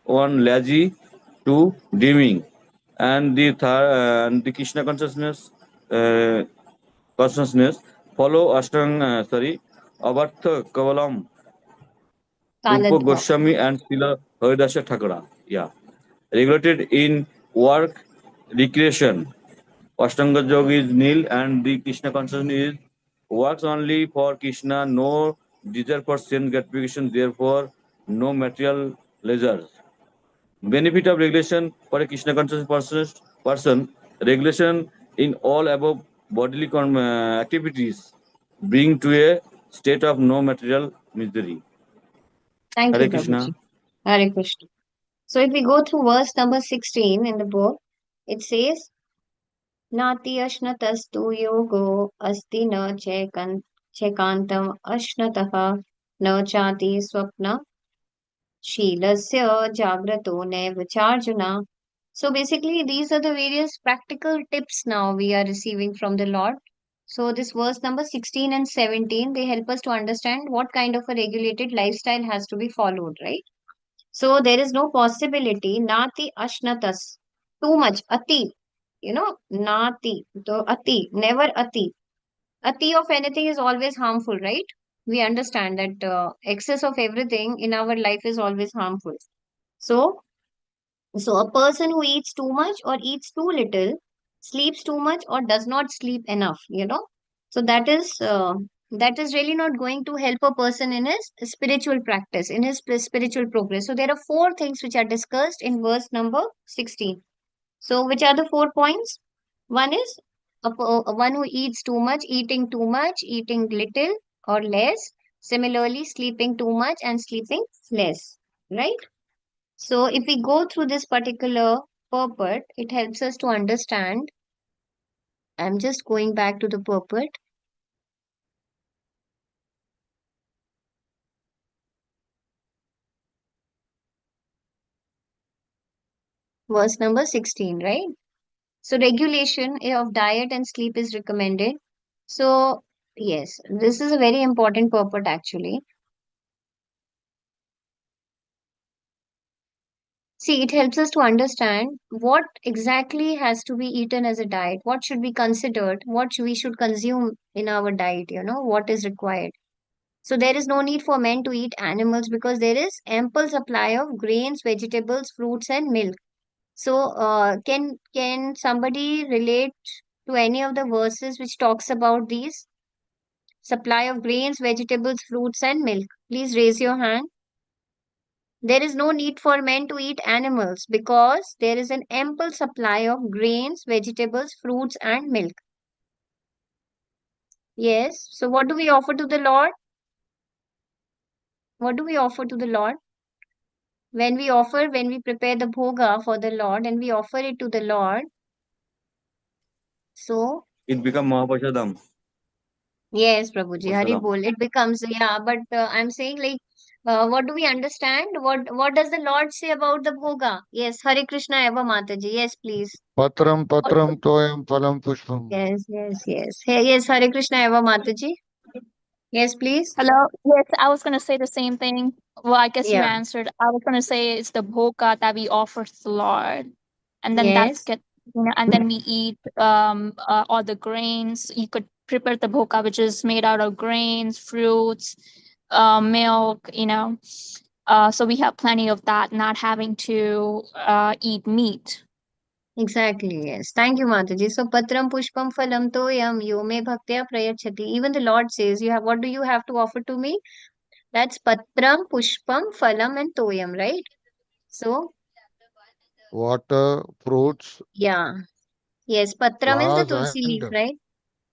one lazy to dreaming, and the Krishna consciousness follow Avartha Kavalam, Rupa Goswami and Srila Haridasa Thakura. Yeah, regulated in work, recreation. Ashtanga Yoga is nil, and the Krishna consciousness is works only for Krishna, no desire for sense gratification, therefore no material pleasures. Benefit of regulation for a Krishna conscious person, regulation in all above bodily activities bring to a state of no material misery. Thank you, Hare Krishna. Prabhuji. Hare Krishna. So if we go through verse number 16 in the book, it says, Nati ashnatastu yogo asti na chekantam ashnataha na chati swapna Shilasya Jagrato Nevacharjuna. So basically, these are the various practical tips now we are receiving from the Lord. So this verse number 16 and 17, they help us to understand what kind of a regulated lifestyle has to be followed, right? So there is no possibility, nati ashnatas, too much, ati, nati, so ati, never ati. Ati of anything is always harmful, right? We understand that excess of everything in our life is always harmful. So, so a person who eats too much or eats too little, sleeps too much or does not sleep enough. So that is really not going to help a person in his spiritual practice, in his spiritual progress. So there are four things which are discussed in verse number 16. So which are the 4 points? One is one who eats too much, eating little or less. Similarly, sleeping too much and sleeping less, right? So if we go through this particular purport, it helps us to understand. I'm just going back to the purport. Verse number 16, right? So regulation of diet and sleep is recommended. So yes, this is a very important purport actually. See, it helps us to understand what exactly has to be eaten as a diet, what should be considered, we should consume in our diet, what is required. So there is no need for men to eat animals because there is ample supply of grains, vegetables, fruits, and milk. So can somebody relate to any of the verses which talks about these supply of grains, vegetables, fruits, and milk? Please raise your hand. There is no need for men to eat animals because there is an ample supply of grains, vegetables, fruits, and milk. Yes. So what do we offer to the Lord? What do we offer to the Lord? When we prepare the bhoga for the Lord and we offer it to the Lord, so It become Mahaprashadam. yes, Prabhuji, Hari Prasadam. Bol, it becomes, yeah, but I'm saying like, what do we understand? What does the Lord say about the bhoga? Yes, Hare Krishna Eva Mataji, yes, please. Patram What- patram toyam phalam pushpam. Yes. Hey, yes, Hare Krishna Eva Mataji, yes, please. Hello. Yes, I was gonna say the same thing. Well, I guess you Yeah, answered. I was gonna say it's the bhoka that we offer to the Lord, and then yes, and then we eat all the grains. You could prepare the bhoka, which is made out of grains, fruits, milk. So we have plenty of that, not having to eat meat. exactly, yes. Thank you, Mataji. So, Patram Pushpam Phalam Toyam Yome Bhaktya Prayachati. Even the Lord says, what do you have to offer to me? That's Patram, Pushpam, Phalam, and Toyam, right? So, Water, fruits, yeah. Yes, Patram is the flowers, Tulsi leaf, and right?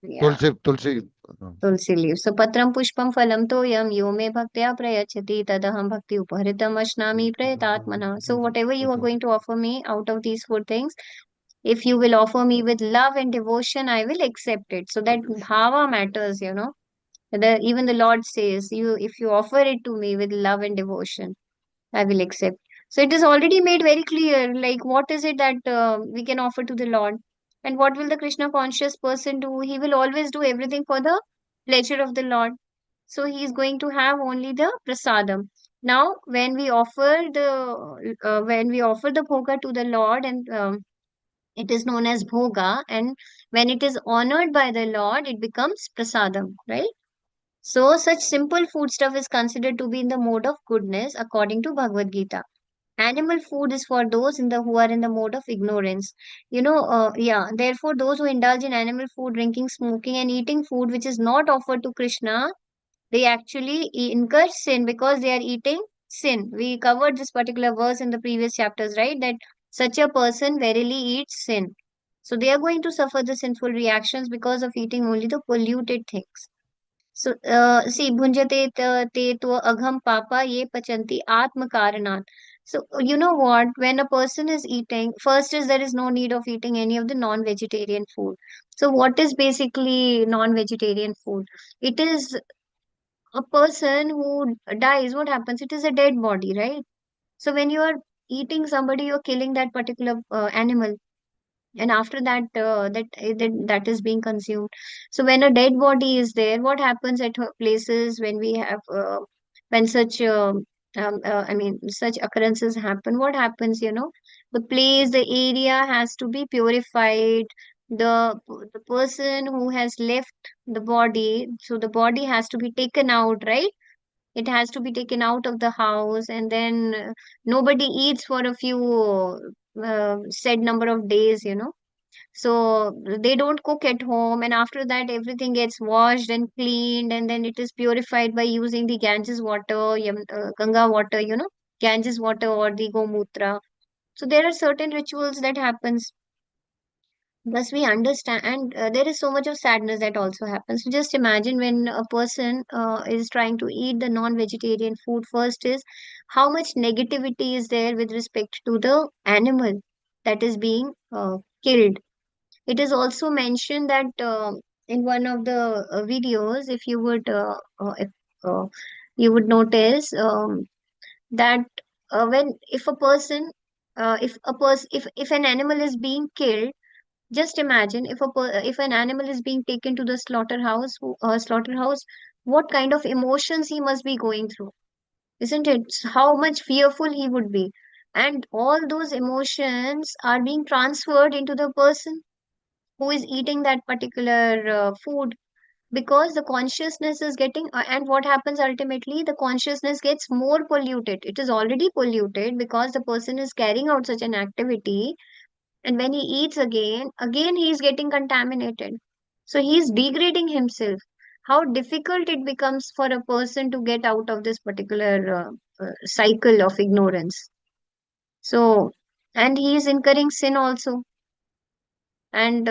Yeah, tulsi. Tulsi leaf. So, Patram, Pushpam, Phalam, Toyam, Yome Bhaktya Prayachati, Tadaham Bhakti Upahritam Ashnami Prayatatmana. So, whatever you are going to offer me out of these four things, if you will offer me with love and devotion, I will accept it. So that bhava matters. Even the Lord says, if you offer it to me with love and devotion, I will accept. So it is already made very clear, like what is it that we can offer to the Lord, and what will the Krishna conscious person do? He will always do everything for the pleasure of the Lord. So he is going to have only the prasadam. Now, when we offer the bhoga to the Lord, and it is known as bhoga, and when it is honored by the Lord, it becomes prasadam, right? So, such simple food stuff is considered to be in the mode of goodness according to Bhagavad Gita. Animal food is for those who are in the mode of ignorance. Therefore, those who indulge in animal food, drinking, smoking, and eating food which is not offered to Krishna, they actually incur sin because they are eating sin. We covered this particular verse in the previous chapters, right? That such a person verily eats sin. So they are going to suffer the sinful reactions because of eating only the polluted things. So, see, bhunjate te to agham papa ye pachanti atma karanat. So, you know what? When a person is eating, first is there is no need of eating any of the non-vegetarian food. So, what is basically non-vegetarian food? It is a person who dies. What happens? It is a dead body, right? So, when you are eating somebody, you're killing that particular animal, and after that that is being consumed. So when a dead body is there, what happens at places when we have when such I mean such occurrences happen, what happens, the place, the area has to be purified. The person who has left the body, so the body has to be taken out, right? It has to be taken out of the house, and then nobody eats for a few said number of days, so they don't cook at home, and after that everything gets washed and cleaned, and then it is purified by using the Ganges water, Ganga water, Ganges water or the Gomutra. So there are certain rituals that happens. Thus we understand, and there is so much of sadness that also happens. So just imagine when a person is trying to eat the non-vegetarian food. First is how much negativity is there with respect to the animal that is being killed. It is also mentioned that in one of the videos, if uh, you would notice that when if an animal is being killed, just imagine if an animal is being taken to the slaughterhouse, what kind of emotions he must be going through, isn't it? How much fearful he would be, and all those emotions are being transferred into the person who is eating that particular food, because the consciousness is getting and what happens ultimately, the consciousness gets more polluted. It is already polluted because the person is carrying out such an activity, and when he eats again he is getting contaminated, so he is degrading himself. How difficult it becomes for a person to get out of this particular cycle of ignorance. So, and he is incurring sin also. And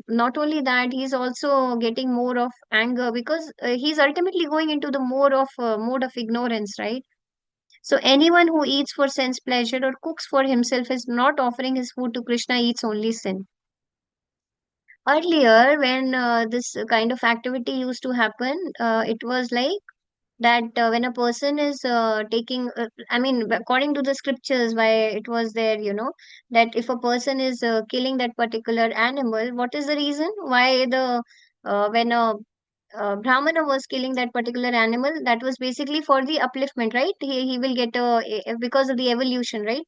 not only that, he's also getting more of anger because he's ultimately going into the more of mode of ignorance, right? So anyone who eats for sense pleasure or cooks for himself is not offering his food to Krishna, eats only sin. Earlier, when this kind of activity used to happen, it was like that when a person is I mean, according to the scriptures, why it was there, that if a person is killing that particular animal, what is the reason why when a brahmana was killing that particular animal, that was basically for the upliftment, right? He will get because of the evolution, right?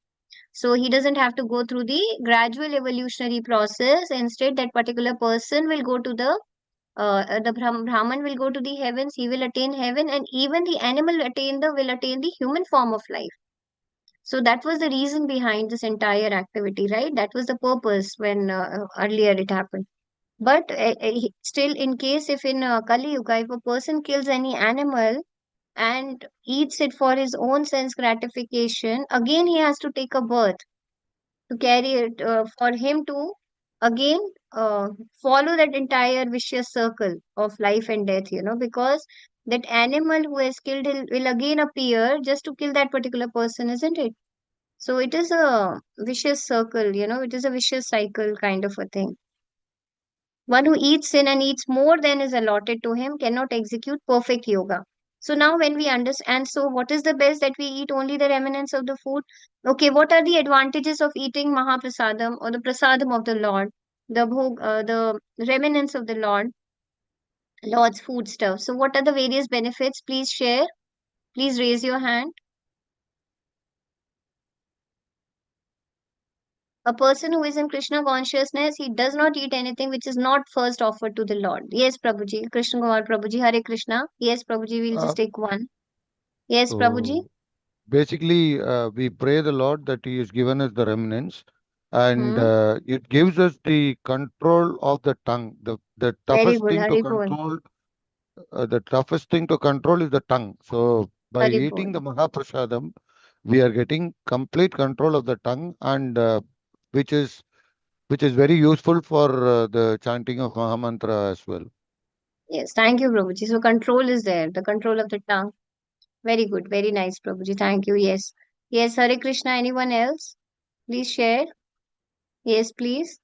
So he doesn't have to go through the gradual evolutionary process. Instead, that particular person will go to Brahman will go to the heavens, he will attain heaven, and even the animal will attain the human form of life. So that was the reason behind this entire activity, right? That was the purpose when earlier it happened. But still, in case if in Kali Yuga, if a person kills any animal and eats it for his own sense gratification, again he has to take a birth to carry it for him to again follow that entire vicious circle of life and death, because that animal who has killed him will again appear just to kill that particular person, isn't it? So it is a vicious circle, it is a vicious cycle kind of a thing. One who eats sin and eats more than is allotted to him cannot execute perfect yoga. So now when we understand, so what is the best, that we eat only the remnants of the food? Okay, what are the advantages of eating Mahaprasadam or the Prasadam of the Lord, the remnants of the Lord's food stuff? So what are the various benefits? Please share. Please raise your hand. A person who is in Krishna consciousness, he does not eat anything which is not first offered to the Lord. Yes, Prabhuji. Krishna Kumar Prabhuji. Hare Krishna. Yes, Prabhuji. We'll Uh, just take one. Yes, Prabhuji. so basically we pray the Lord that He has given us the remnants, and it gives us the control of the tongue. The Very toughest good, thing to Haribol. control, the toughest thing to control is the tongue. So by eating Haribol. the Mahaprasadam, we are getting complete control of the tongue, and which is very useful for the chanting of Mahamantra as well. Yes, thank you, Prabhuji. So control is there, the control of the tongue. Very good, very nice, Prabhuji. Thank you. Yes. Yes, Hare Krishna. Anyone else? Please share. Yes, please.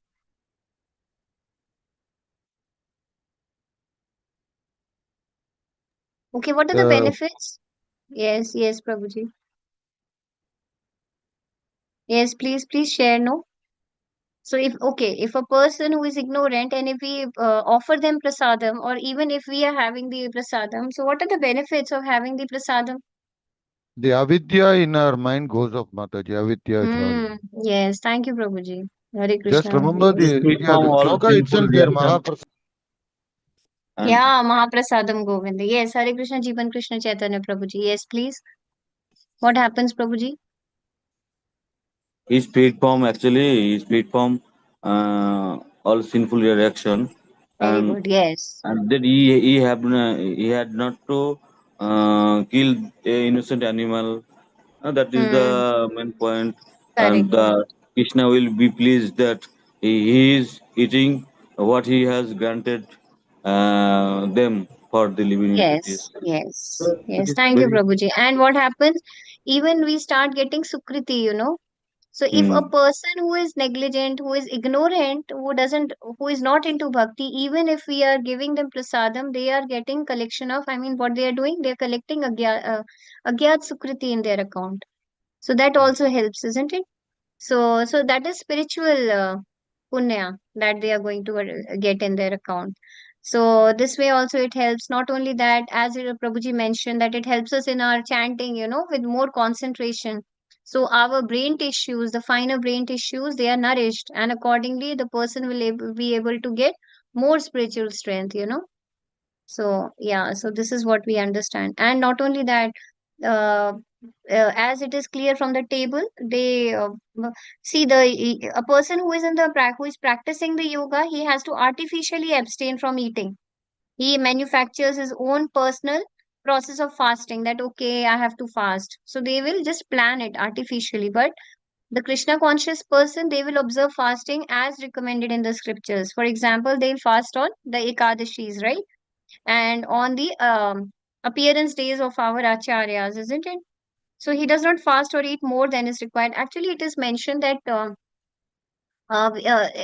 Okay, what are the benefits? Yes, yes, Prabhuji. Yes, please share, no? So if a person who is ignorant and if we offer them prasadam, or even if we are having the prasadam, so what are the benefits of having the prasadam? The avidya in our mind goes off, Mataji. Avidya is all. Yes, thank you, Prabhuji. Hare Just Krishna. remember Yes. Free the from all sloka sinful itself there, reactions. Mahaprasad. And Yeah, Mahaprasadam Govinda. Yes, Hare Krishna, Jeevan Krishna Chaitanya Prabhuji. Yes, please. What happens, Prabhuji? he's freed from all sinful reaction, Very and good. Yes. that he had not to kill a innocent animal. That is Hmm. the main point, and Correct, correct. Krishna will be pleased that he is eating what he has granted them for the living entities. Yes, yes, It yes. is Thank you, very. Prabhuji. And what happens? Even we start getting Sukriti, you know. So if a Hmm. person who is negligent, who is ignorant, who is not into bhakti, even if we are giving them prasadam, they are getting collection of, I mean, what they are doing, they are collecting agyat Sukriti in their account. So that also helps, isn't it? So that is spiritual punya that they are going to get in their account. So this way also it helps. Not only that, as Prabhuji mentioned, that it helps us in our chanting, you know, with more concentration. So our brain tissues, the finer brain tissues, they are nourished, and accordingly, the person will be able to get more spiritual strength, you know. So yeah, so this is what we understand. And not only that, uh, as it is clear from the table, they see a person who is who is practicing the yoga, he has to artificially abstain from eating. He manufactures his own personal process of fasting. That okay, I have to fast. So they will just plan it artificially. But the Krishna conscious person, they will observe fasting as recommended in the scriptures. For example, they'll fast on the Ekadashis, right? And on the appearance days of our acharyas, isn't it? So he does not fast or eat more than is required. Actually, it is mentioned that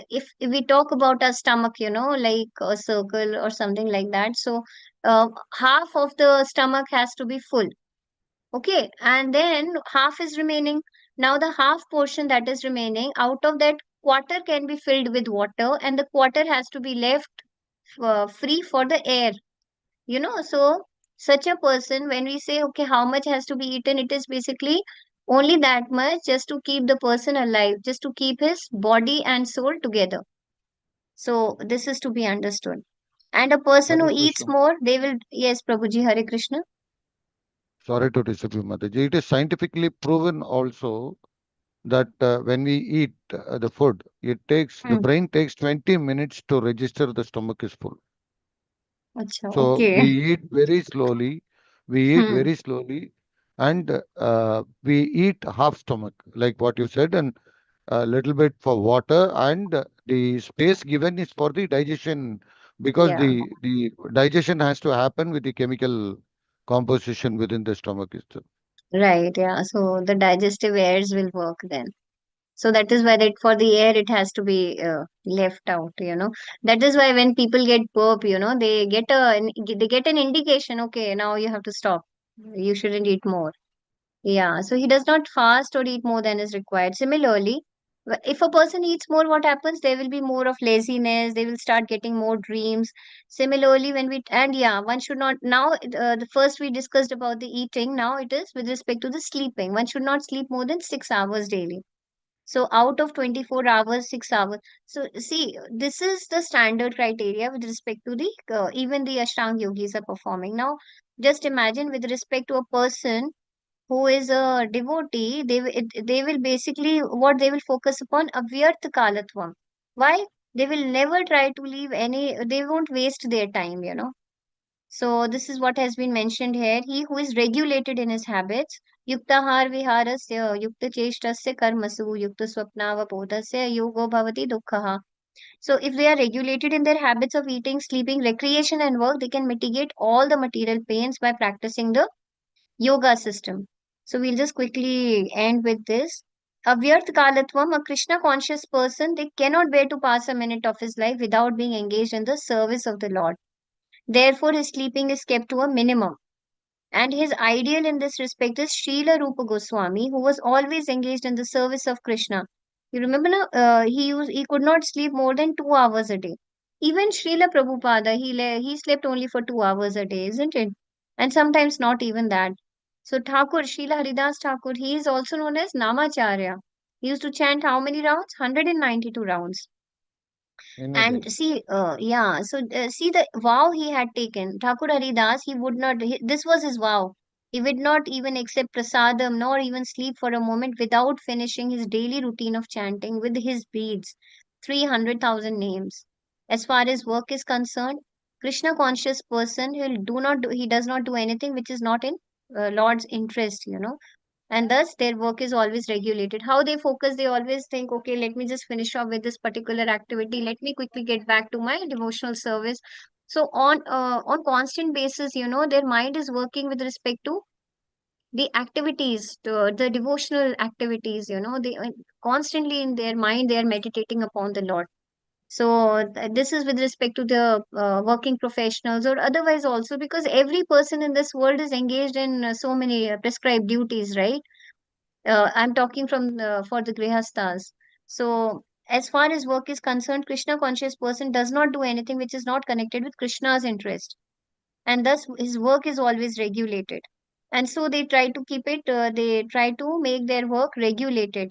if we talk about a stomach, you know, like a circle or something like that, so half of the stomach has to be full, okay, and then half is remaining. Now the half portion that is remaining, out of that, quarter can be filled with water, and the quarter has to be left free for the air, you know. So such a person, when we say okay, how much has to be eaten, it is basically only that much, just to keep the person alive, just to keep his body and soul together. So this is to be understood. And a person who Hare eats Krishna. more, they will, yes, Prabhuji. Hare Krishna. Sorry to disturb you, Mataji. It is scientifically proven also that when we eat the food, the Hmm. brain takes 20 minutes to register the stomach is full. Acha, So okay. we eat very slowly. We eat Hmm. very slowly, and we eat half stomach, like what you said, and a little bit for water, and the space given is for the digestion, because Yeah, the digestion has to happen with the chemical composition within the stomach itself. right. Yeah. So the digestive airs will work then. So that is why that for the air it has to be left out, you know. That is why when people get burp, you know, they get an indication. Okay, now you have to stop. You shouldn't eat more. Yeah. So he does not fast or eat more than is required. Similarly, if a person eats more, what happens? There will be more of laziness. They will start getting more dreams. Similarly, and yeah, one should not now. The first we discussed about the eating. Now it is with respect to the sleeping. One should not sleep more than 6 hours daily. So out of 24 hours, 6 hours. So see, this is the standard criteria with respect to the even the Ashtanga yogis are performing. Now, just imagine with respect to a person who is a devotee, they will basically, what they will focus upon, avyarth kalatvam. Why? They will never try to leave any, they won't waste their time, you know. So this is what has been mentioned here. He who is regulated in his habits, yuktahar viharasya, yukta cheshtasya karmasu, yukta swapnava bodhasya, yogo bhavati dukkhaha. So if they are regulated in their habits of eating, sleeping, recreation and work, they can mitigate all the material pains by practicing the yoga system. So we'll just quickly end with this. Avyarth kalatvam, a Krishna conscious person, they cannot bear to pass a minute of his life without being engaged in the service of the Lord. Therefore, his sleeping is kept to a minimum. And his ideal in this respect is Srila Rupa Goswami, who was always engaged in the service of Krishna. You remember now, he could not sleep more than 2 hours a day. Even Srila Prabhupada, he slept only for 2 hours a day, isn't it? And sometimes not even that. So Thakur, Srila Haridas Thakur, he is also known as Namacharya. He used to chant how many rounds? 192 rounds. in a And day. see, see the vow he had taken. Thakur Haridas, he would not, this was his vow. He would not even accept prasadam nor even sleep for a moment without finishing his daily routine of chanting with his beads, 300,000 names. As far as work is concerned, Krishna conscious person, he does not do anything which is not in Lord's interest, you know, and thus their work is always regulated. How they focus, they always think, okay, let me just finish off with this particular activity, let me quickly get back to my devotional service. So on constant basis, you know, their mind is working with respect to the activities, the devotional activities, you know, they constantly in their mind they are meditating upon the Lord. So this is with respect to the working professionals or otherwise also, because every person in this world is engaged in so many prescribed duties, right? I'm talking from for the grihastas. So as far as work is concerned, Krishna conscious person does not do anything which is not connected with Krishna's interest, and thus his work is always regulated. And so they try to keep it. They try to make their work regulated,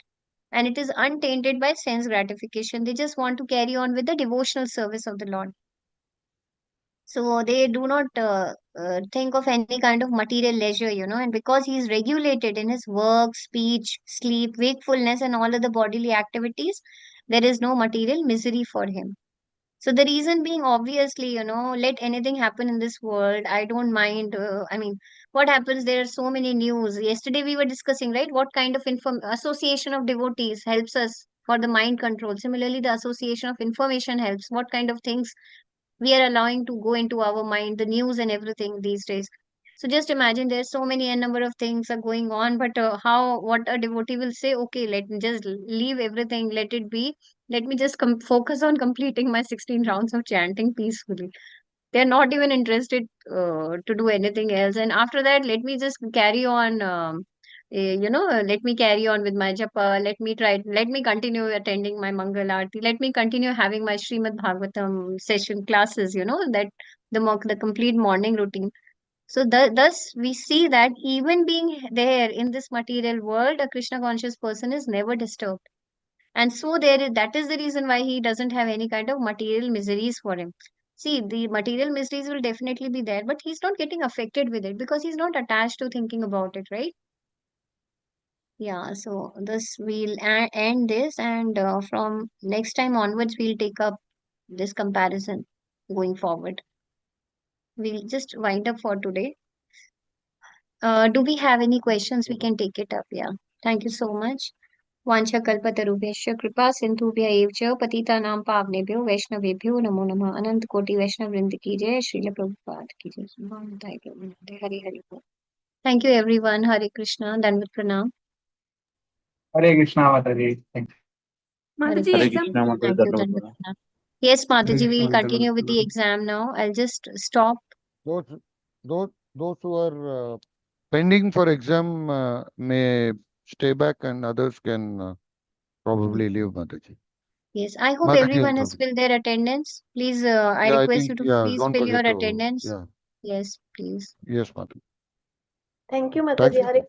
and it is untainted by sense gratification. They just want to carry on with the devotional service of the Lord. So they do not think of any kind of material leisure, you know, and because he is regulated in his work, speech, sleep, wakefulness, and all other bodily activities, there is no material misery for him. So the reason being, obviously, you know, let anything happen in this world, I don't mind. I mean, what happens? There are so many news. Yesterday we were discussing, right? What kind of association of devotees helps us for the mind control. Similarly, the association of information helps. What kind of things we are allowing to go into our mind, the news and everything these days. So just imagine there's so many a number of things are going on, but what a devotee will say, okay, let me just leave everything, let it be. Let me just focus on completing my 16 rounds of chanting peacefully. They're not even interested to do anything else. And after that, let me just carry on. Let me carry on with my japa. Let me continue attending my Mangal Aarti. Let me continue having my Srimad Bhagavatam session classes, you know, that the complete morning routine. So thus we see that even being there in this material world, a Krishna conscious person is never disturbed. And so that is the reason why he doesn't have any kind of material miseries for him. See, the material miseries will definitely be there, but he's not getting affected with it because he's not attached to thinking about it, right? Yeah, so this we'll end this, and from next time onwards, we'll take up this comparison going forward. We'll just wind up for today. Do we have any questions? We can take it up. Yeah. Thank you so much. वाञ्छकल्पतरुभ्यश्च कृपा सिन्धुभ्य एव च पतितानां पावनेभ्यो वैष्णवेभ्यो नमो नमः। अनंत कोटि वैष्णव वृंद की जय। श्रील प्रभुपाद की जय। हरि हरि बोल। Thank you everyone. Hare Krishna. Dandavat pranam. Hare Krishna, Mataji. Thank you. Hare Mataji, Hare exam. Krishna, Mataji, Thank you. Dhanavad Dandavat Pranam. pranam. Yes, Hare Mataji, we will Krishna, continue with the Dandavat exam now. I'll just stop. Those who are pending for exam may stay back, and others can probably leave, Mataji. Yes, I hope Mataji will everyone has probably. filled their attendance. Please, I Yeah, I request think, you to yeah, please don't fill your forget to, attendance. yeah, Yes, please. yes, Mataji. Thank you, Thank Mataji. you. Hare